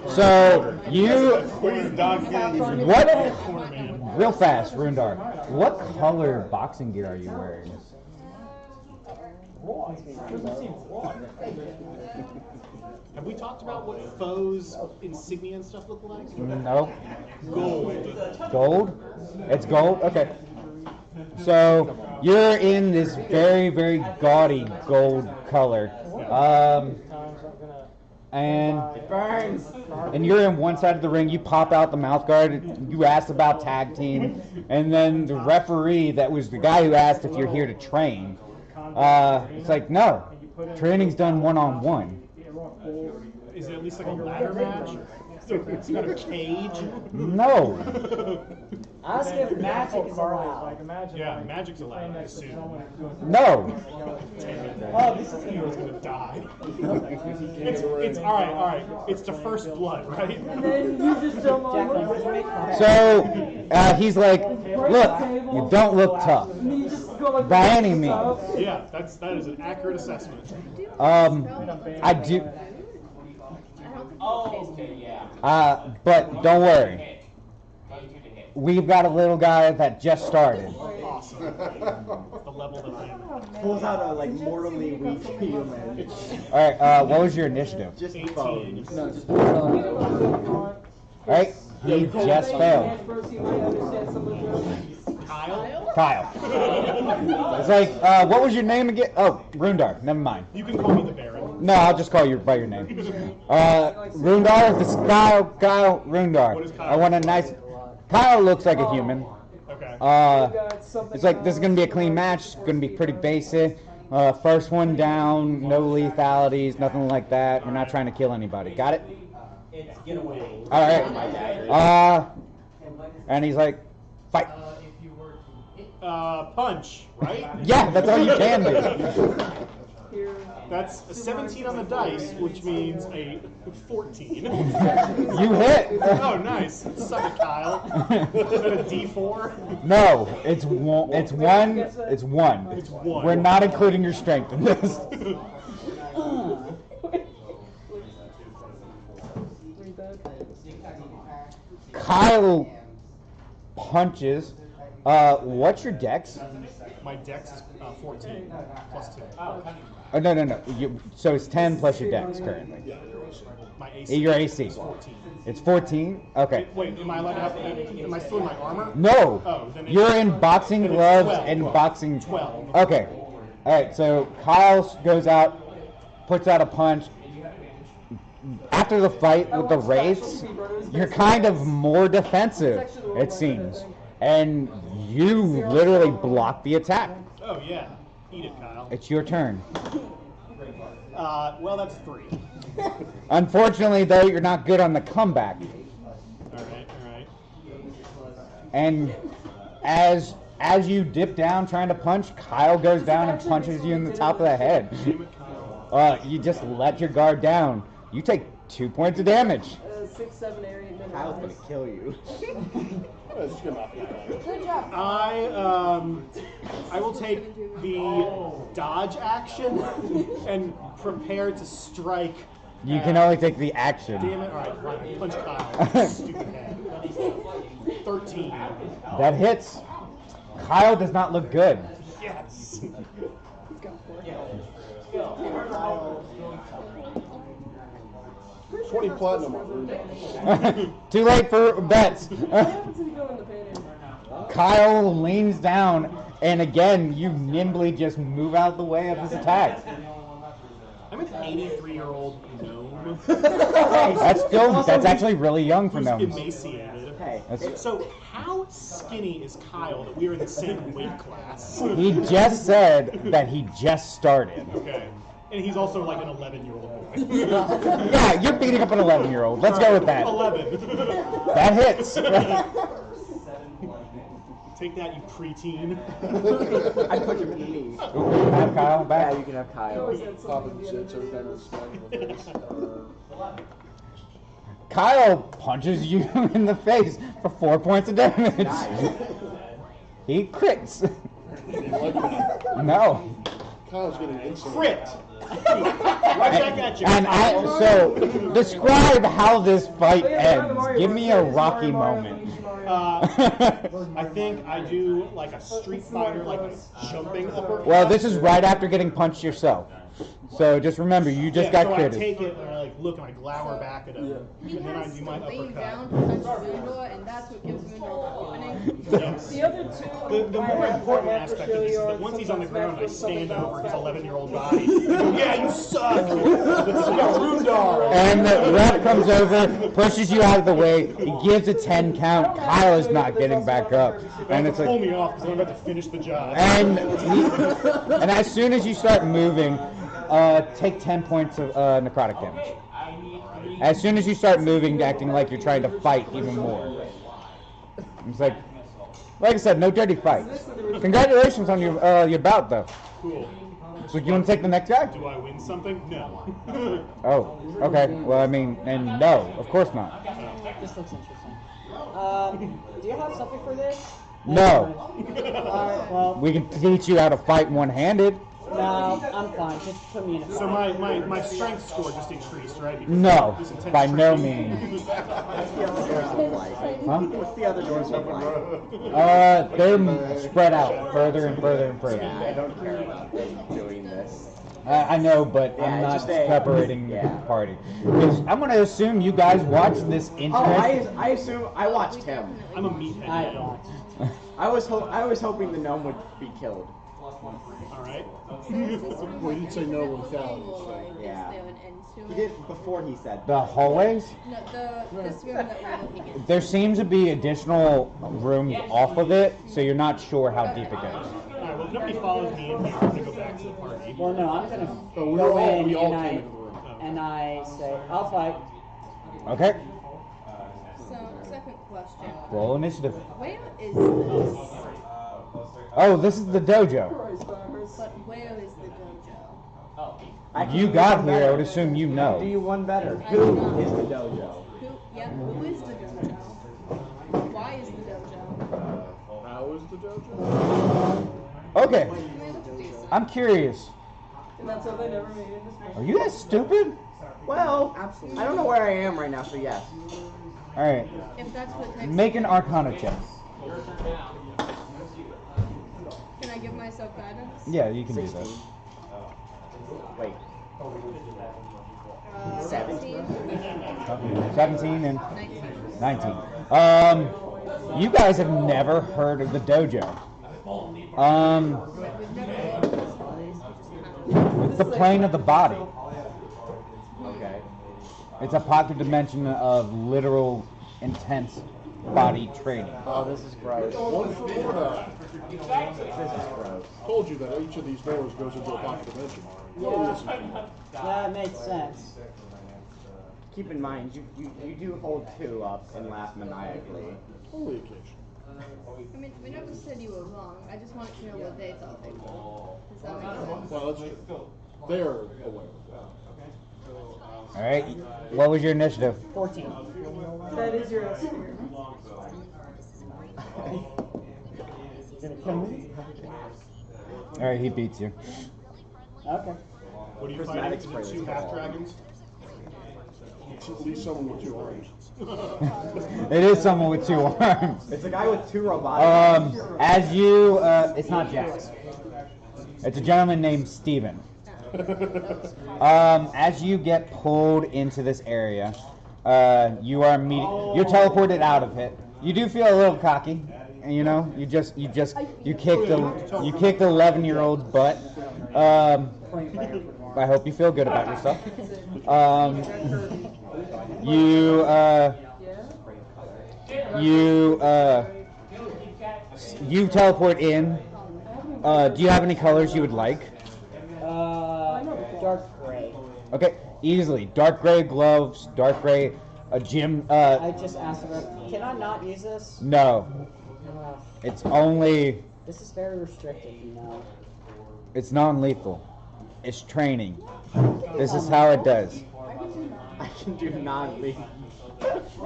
So you. Please, Don King. What? Real fast, Rundar. What color boxing gear are you wearing? Have we talked about what foes, insignia and stuff look like? No. Gold. Gold? It's gold? Okay. So you're in this very, very gaudy gold color. And you're in one side of the ring. You pop out the mouth guard. You ask about tag team, and then the referee, that was the guy who asked if you're here to train. It's like, no, training's done one-on-one. Is it at least like a ladder match? It's got a cage? No. Ask if magic is allowed. Yeah, magic's allowed, I assume. No. Oh, this is hero's gonna die. It's all right. It's the first blood, right? And then you just don't know. So he's like, look, you don't look tough by any means. Yeah, that is an accurate assessment. I do. Oh, okay, yeah. But don't worry. We've got a little guy that just started. Awesome. The level that I am. Pulls out a like mortally weak human. All right. What was your initiative? Just bones. No, just put it on. All right. He just failed. Kyle. It's like, what was your name again? Oh, Rundar. Never mind. You can call me the Baron. No, I'll just call you by your name. Rundar, this is Kyle Rundar. What is Kyle? I want a nice. Kyle looks like a human. Okay. It's like this is gonna be a clean match. It's gonna be pretty basic. First one down, no lethalities, nothing like that. We're not trying to kill anybody. Got it? All right. And he's like, fight. Punch, right? Yeah, that's all you can do. That's a 17 on the dice, which means a 14. You hit. Oh, nice. Suck it, Kyle. Is that a D4? No, it's one. It's one. It's one. We're not including your strength in this. Kyle punches. What's your dex? My dex is 14 plus 2. Oh, no. So it's 10 plus your dex currently. My AC. Your AC. Is 14. It's 14? Okay. Wait, am I allowed to have? Am I still in my armor? No. Oh, then You're in boxing then it's gloves 12. and boxing. 12. Okay. All right. So Kyle goes out, puts out a punch. After the fight with the Wraiths, you're kind of more defensive, it seems, and you literally block the attack. Oh yeah, eat it, Kyle. It's your turn. Well, that's 3. Unfortunately, though, you're not good on the comeback. All right. And as you dip down trying to punch, Kyle goes down and punches you in the top of the head. You just let your guard down. You take 2 points of damage. 6, 7, 8 minutes. Kyle's gonna kill you. It's just gonna knock you out. Good job. I will take the dodge action and prepare to strike. You can only take the action. Damn it! All right, fine. Punch Kyle. Stupid head. 13. That hits. Kyle does not look good. Yes. 20 platinum on Rudolph. Too late for bets. Kyle leans down, and again, you nimbly just move out the way of his attack. I'm an 83-year-old gnome. That's actually really young for Who's gnomes. emaciated. Hey. So how skinny is Kyle that we're in the same weight class? He just said that he just started. Okay. And he's also like an 11-year-old boy. Yeah, you're beating up an 11-year-old. Let's go with that. 11. That hits. Take that, you preteen. I put him in the knee. Have Kyle back. Yeah, you can have Kyle. Popping shit every time I smack him in the face. Kyle punches you in the face for 4 points of damage. He crits. Like that. No. Kyle's getting insane. Crit! Right back at you. And so describe how this fight ends. Give me a Rocky moment. I think I do like a Street Fighter, like a jumping uppercut. Well, this is right after getting punched yourself. So just remember, you just got so critted. I take it and I like look and I glower back at him, He and then I has do to my lean down uppercut. to punch Windor, and that's what gives Windor the opening. Yes. The other two. The I more have important to aspect show of this is you that once he's on the sometimes ground, I match stand with over his something 11-year-old body. Yeah, you suck. Rundar. And the ref comes over, pushes you out of the way. He gives a 10 count. Kyle is not getting back up. And it's Pull like, me off because I'm about to finish the job. and as soon as you start moving, take 10 points of necrotic damage. As soon as you start moving, acting like you're trying to fight even more. It's like I said, no dirty fights. Congratulations on your bout, though. Cool. So you want to take the next guy? Do I win something? No. Oh, okay. Well, I mean, and no, of course not. This looks interesting. Do you have something for this? No. Alright, well, We can teach you how to fight one-handed. no, I'm fine. Just put me in a So my strength score just increased, right? Because No, this intense by no training. means. Huh? What's the other doors look like? They're spread out further and further and further. Yeah, I don't care about them doing this. I know, but Yeah, I'm not just a- separating yeah. the party. 'Cause I'm going to assume you guys watched this Oh, interest. I assume I watched him. I'm a meathead. I now. don't. I was hoping the gnome would be killed. All right. Well, you didn't say no when Cal was Like, saying. Yeah. is there an end to He it? did before he said. The hallways? No, this room that we're looking at. There seems to be additional rooms off of it, so you're not sure how deep it goes. All right. Well, if nobody follows me in here, I'm gonna go back to the party. Well, no, I'm gonna Oh, we go all- in we all and came into the room. and I say, I'll fight. Okay, So, second question. roll initiative. Where is this? Oh, this is the dojo. But where is the dojo? You got here, I would assume you Do know. you one better? Who is the dojo? Who is the dojo? Why is the dojo? How is the dojo? Okay, I mean, it looks decent. I'm curious. And that's how they never made it in this Are you guys stupid? Well, I don't know where I am right now, so yes. Alright, If that's what it takes. make an arcana check. Can I give myself guidance? Yeah, you can do that. Wait. 17? 17 and 19. 19. You guys have never heard of the dojo. We've never been to this place. We just have. It's the plane of the body. Okay. It's a pocket dimension of literal, intense body training. Oh, this is gross. One for Florida. This is gross. Told you that each of these doors goes into a pocket dimension. No, listen to me. That makes sense. Keep in mind, you do hold two up and laugh maniacally. Only occasion. I mean, we never said you were wrong. I just wanted to know what they thought they were. Does that make sense? Well, that's true. They're aware of that. All right. What was your initiative? 14. That is your S tier. Gonna kill me? All right, he beats you. Okay. What are you Prismatic fighting? Is it spray two is half all. dragons? It's at least someone with 2 arms. It is someone with 2 arms. It's a guy with 2 robotic. As you, it's not Jax. It's a gentleman named Steven. As you get pulled into this area, you are you're teleported out of it. You do feel a little cocky, you know. You kicked the 11-year-old's butt. I hope you feel good about yourself. You teleport in. Do you have any colors you would like? Dark gray. Okay, easily. Dark gray gloves, dark gray, a gym. I just asked her, can I not use this? No. It's only. This is very restricted, you know. It's non-lethal. It's training. This is how it does. I can do non-lethal.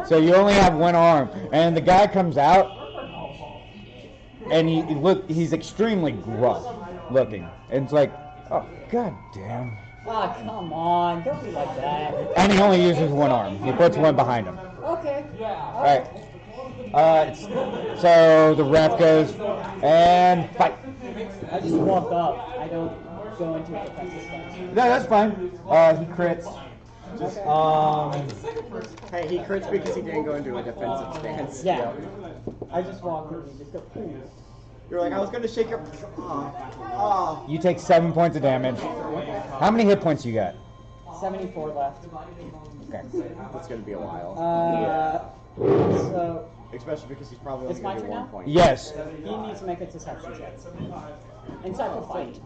So you only have 1 arm, and the guy comes out, and he's extremely gruff looking, and it's like, oh god damn. Ah, come on, don't be like that. And he only uses 1 arm. He puts 1 behind him. Okay. All right. So the ref goes and fight. I just walk up. I don't go into a defensive stance. No, that's fine. He crits. Hey, he crits because he didn't go into a defensive stance. Yeah. I just walk in and just go, ooh. You're like, I was gonna shake your. Oh. You take 7 points of damage. How many hit points you got? 74 left. Okay. It's gonna be a while. So. Especially because he's probably only It's my gonna do turn 1 now? point. Yes. He needs to make a deception check. Inside the fight.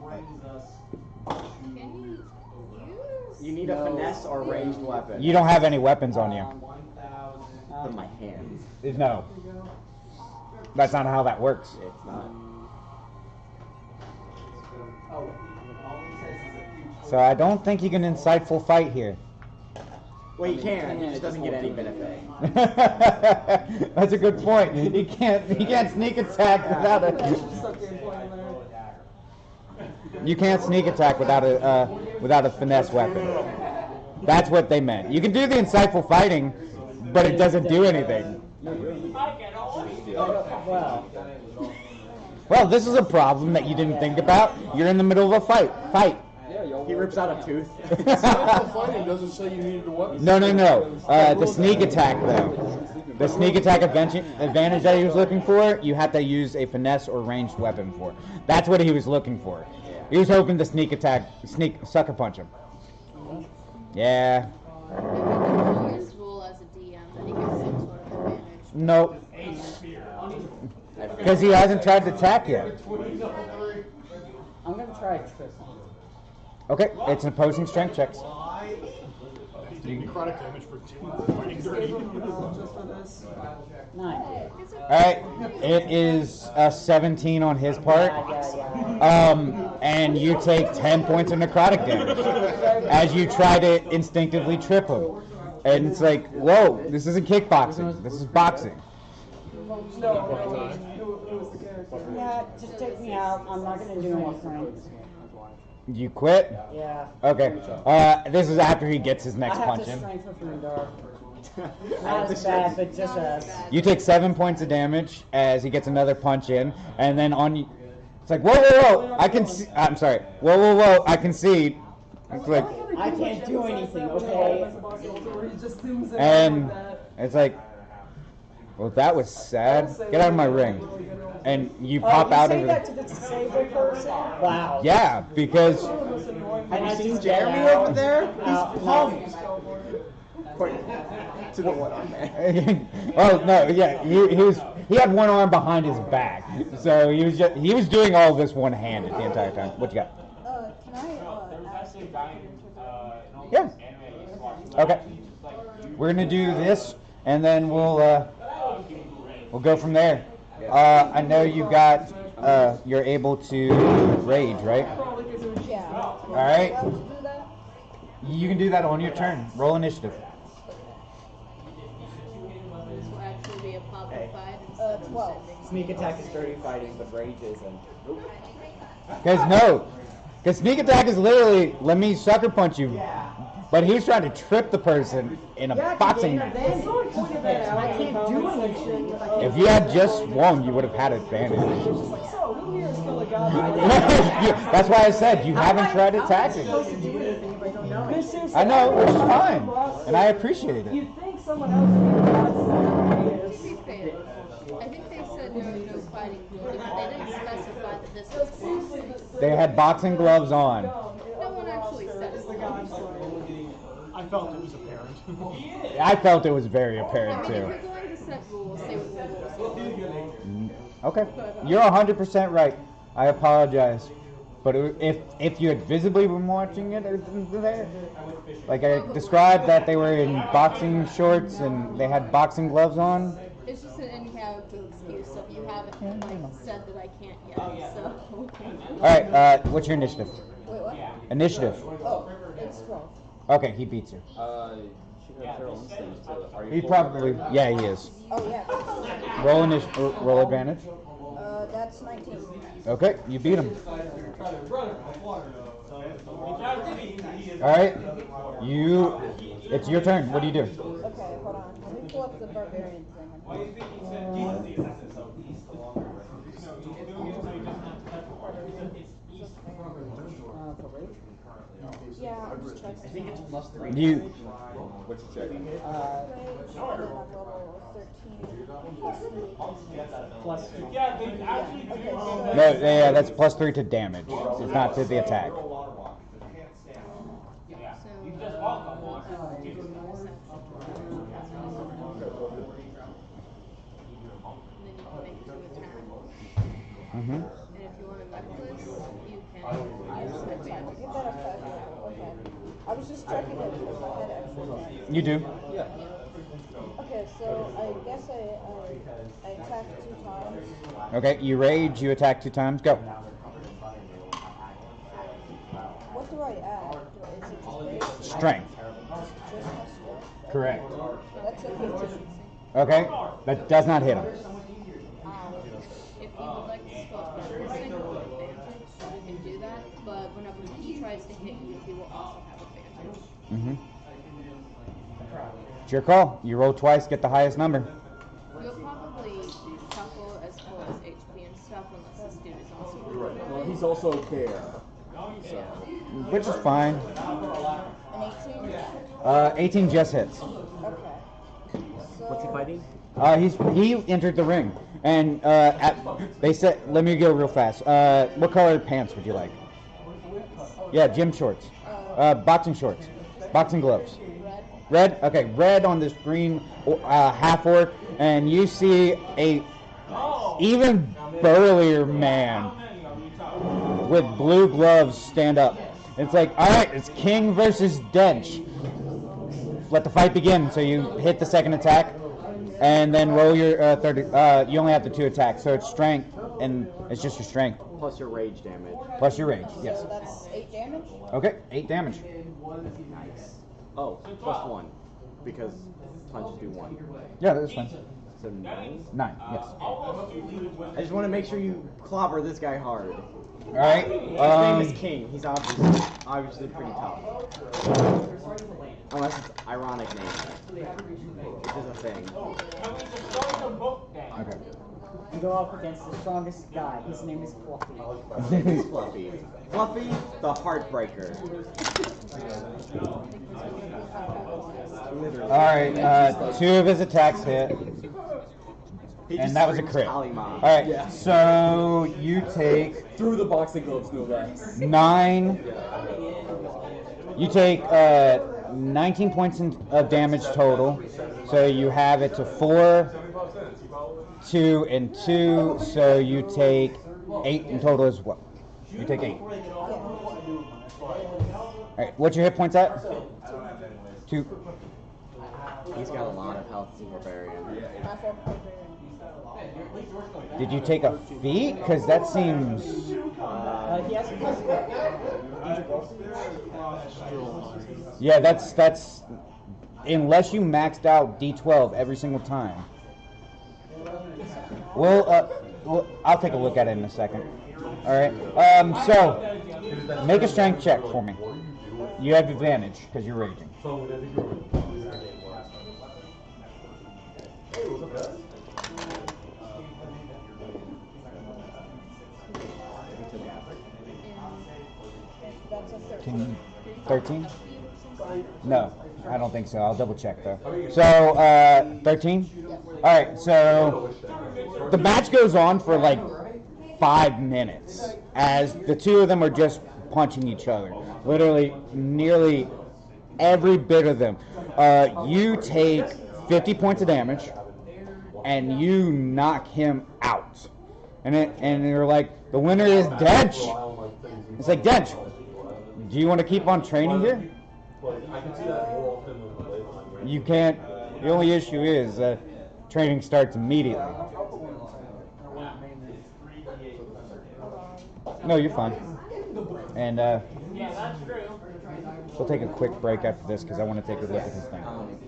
You need a finesse or ranged weapon. You don't have any weapons on you. In my hands. No. That's not how that works. It's not. So I don't think you can insightful fight here. Well, he can. He just doesn't get any benefit. That's a good point. He can't sneak attack without a. You can't sneak attack without a finesse weapon. That's what they meant. You can do the insightful fighting, but it doesn't do anything. Well, this is a problem that you didn't think about. You're in the middle of a fight. He rips out a tooth. Fighting doesn't say you needed a weapon. No. The sneak attack, though. The sneak attack advantage that he was looking for, you have to use a finesse or ranged weapon for. That's what he was looking for. He was hoping to sucker punch him. Yeah. Useful as a DM that he gets some sort of advantage. Nope. Because he hasn't tried to attack yet. I'm going to try Tristan. Okay, it's an opposing strength checks. Taking necrotic damage for 2 fighting dirty. 9. Alright, it is a 17 on his part. And you take 10 points of necrotic damage as you try to instinctively trip him. And it's like, whoa, this isn't kickboxing, this is boxing. Yeah, just take me out. I'm not going to do more strength. You quit? Yeah. Okay. This is after he gets his next I have punch to in. strength for Rundar. Not as bad, but just as. You take 7 points of damage as he gets another punch in, and then on you, it's like, whoa, I can see, I'm sorry, whoa, I can see. It's like, I can't do anything, okay? and it's like, well, that was sad. Get out of my ring. And you pop out of it. it. To the disabled person? Wow. Yeah, because. Have you seen Jeremy over there? He's pumped. To the one arm man. Oh no, yeah, he had 1 arm behind his back, so he was doing all this one-handed the entire time. What you got? Can I ask you Yeah. Okay. We're gonna do this, and then we'll go from there. I know you got you're able to rage, right? Yeah. All right. You can do that on your turn. Roll initiative. This will actually be a pop Hey. fight. 12. Sneak attack is dirty fighting, but rage isn't. Guys, no. Because sneak attack is literally, let me sucker punch you. But he was trying to trip the person in a boxing match. I can't do anything. If you had just won, you would have had advantage. So, who here is still a god? That's why I said you haven't tried attacking. I know, which is fine. And I appreciate it. You'd think someone else would be the To be fair, I think they said no fighting gloves, but they didn't specify that this was boxing. They had boxing gloves on. No one actually said it. I felt it was apparent. I felt it was very I apparent mean, too. if you're going to set rules, say what the rules are. Okay, you're 100% right. I apologize, but if you had visibly been watching it, like I described that they were in boxing shorts and they had boxing gloves on. It's just an in-character excuse, so if you haven't said that I can't yet, so. All right, what's your initiative? Wait, what? Initiative. Oh, it's 12. Okay, he beats you. Should have feral instincts too. Are you He full probably, memory? yeah, he is. Oh, yeah. Roll advantage. That's 19. Okay, you beat him. All right, it's your turn. What do you do? Okay, hold on. Let me pull up the barbarian thing. Yeah, I'm just checking. I think it's +3. You, What you checking? Plus 2. no, yeah, that's +3 to damage. It's not to the attack. Mm-hmm. And if you want to necklace, you can. Okay. I was just checking it because I had extra. You do. Yeah. Okay, so I guess I attacked 2 times. Okay, you rage, you attack 2 times. Go. What do I add? Is it just rage? Strength. Just my strength? Correct. That's a 15. Okay, that does not hit him. If you would like to spell balancing with advantage, you can do that, but whenever he tries to hit you, he will also have advantage. Mm-hmm. It's your call. You roll twice, get the highest number. You'll probably shuffle as full as HP and stuff unless this dude is also Well, he's also care. Yeah. Which is fine. An 18? 18 just hits. Okay. What's he fighting? He entered the ring, and they said, "Let me go real fast. What color pants would you like?" Yeah, gym shorts, boxing shorts, boxing gloves. Red. Okay, red on this green half orc, and you see a even burlier man with blue gloves stand up. It's like, all right, it's King versus Dench. Let the fight begin. So you hit the second attack, and then roll your third. You only have the 2 attacks, so it's strength, and it's just your strength Plus your rage damage. plus your rage. Yes. So that's 8 damage? Okay, 8 damage. Nice. Oh, plus 1. Because punches do 1. Yeah, that's fine. So 9? 9. Yes. I just want to make sure you clobber this guy hard. All right. His name is King. He's obviously pretty tough. Unless it's ironic name, which is a thing. Okay. You go up against the strongest guy. His name is Fluffy. His name is Fluffy. Fluffy the Heartbreaker. Literally. All right. 2 of his attacks hit, He and just that was a screams crit. Kali Ma. All right. So you take Through the boxing gloves, no less. 9. You take 19 points of damage total. So you have it to 4, 2, and 2. So you take 8 in total as well. You take 8. All right. What's your hit points at? 2. He's got a lot of health as a barbarian. Did you take a feat? Because that seems. He has a plus Yeah, that's unless you maxed out D12 every single time. Well, I'll take a look at it in a second. All right. So make a strength check for me. You have advantage because you're raging. That's a 13. Can you, 13? No, I don't think so. I'll double check though. So 13. All right. So the match goes on for like 5 minutes as the two of them are just punching each other. Literally, nearly every bit of them. You take 50 points of damage, and you knock him out. And they're like, the winner is Dench. It's like, Dench, do you want to keep on training here? You can't. The only issue is training starts immediately. No, you're fine. And we'll take a quick break after this because I want to take a look at his thing.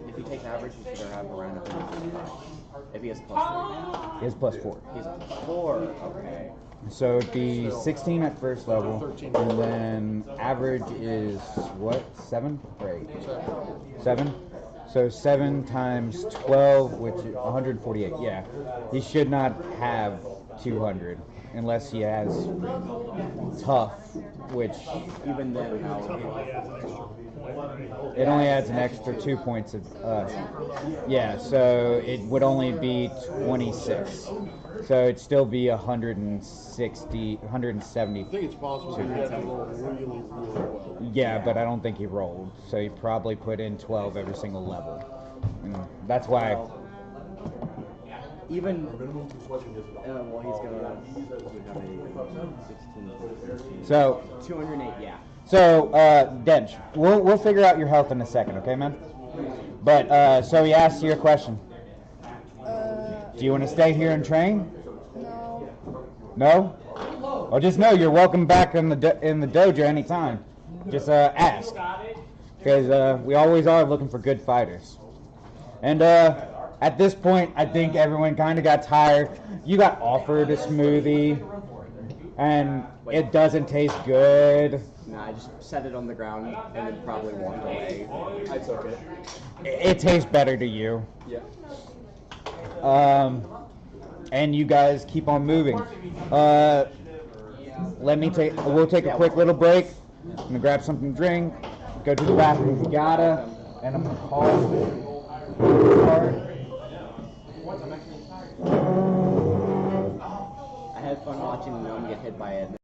If you take average, you should have around a 100. If he has +3. He has +4. He's a 4. Okay. So it'd be 16 at first level, and then average is what? 7 or 8? 7. So 7 times 12, which is 148. Yeah, he should not have 200 unless he has tough, which Even then, it only adds an extra 2 points of. Yeah, so it would only be 26. So it'd still be 160, 170. I think it's possible he had to roll really, really well. Yeah, but I don't think he rolled. So he probably put in 12 every single level. And that's why. even well, he's gonna 16. So 208, yeah. So, Dench, we'll figure out your health in a second, okay, man? But, so he asked you a question. Do you want to stay here and train? No. No? Well, just know you're welcome back in the dojo anytime. Just ask, because we always are looking for good fighters. And at this point, I think everyone kind of got tired. You got offered a smoothie, and it doesn't taste good. Nah, I just set it on the ground and then probably walked away. I took it. It tastes better to you. Yeah. And you guys keep on moving. We'll take a quick little break. I'm gonna grab something to drink, go to the bathroom if you gotta, and I'm gonna call. I had fun watching them get hit by it.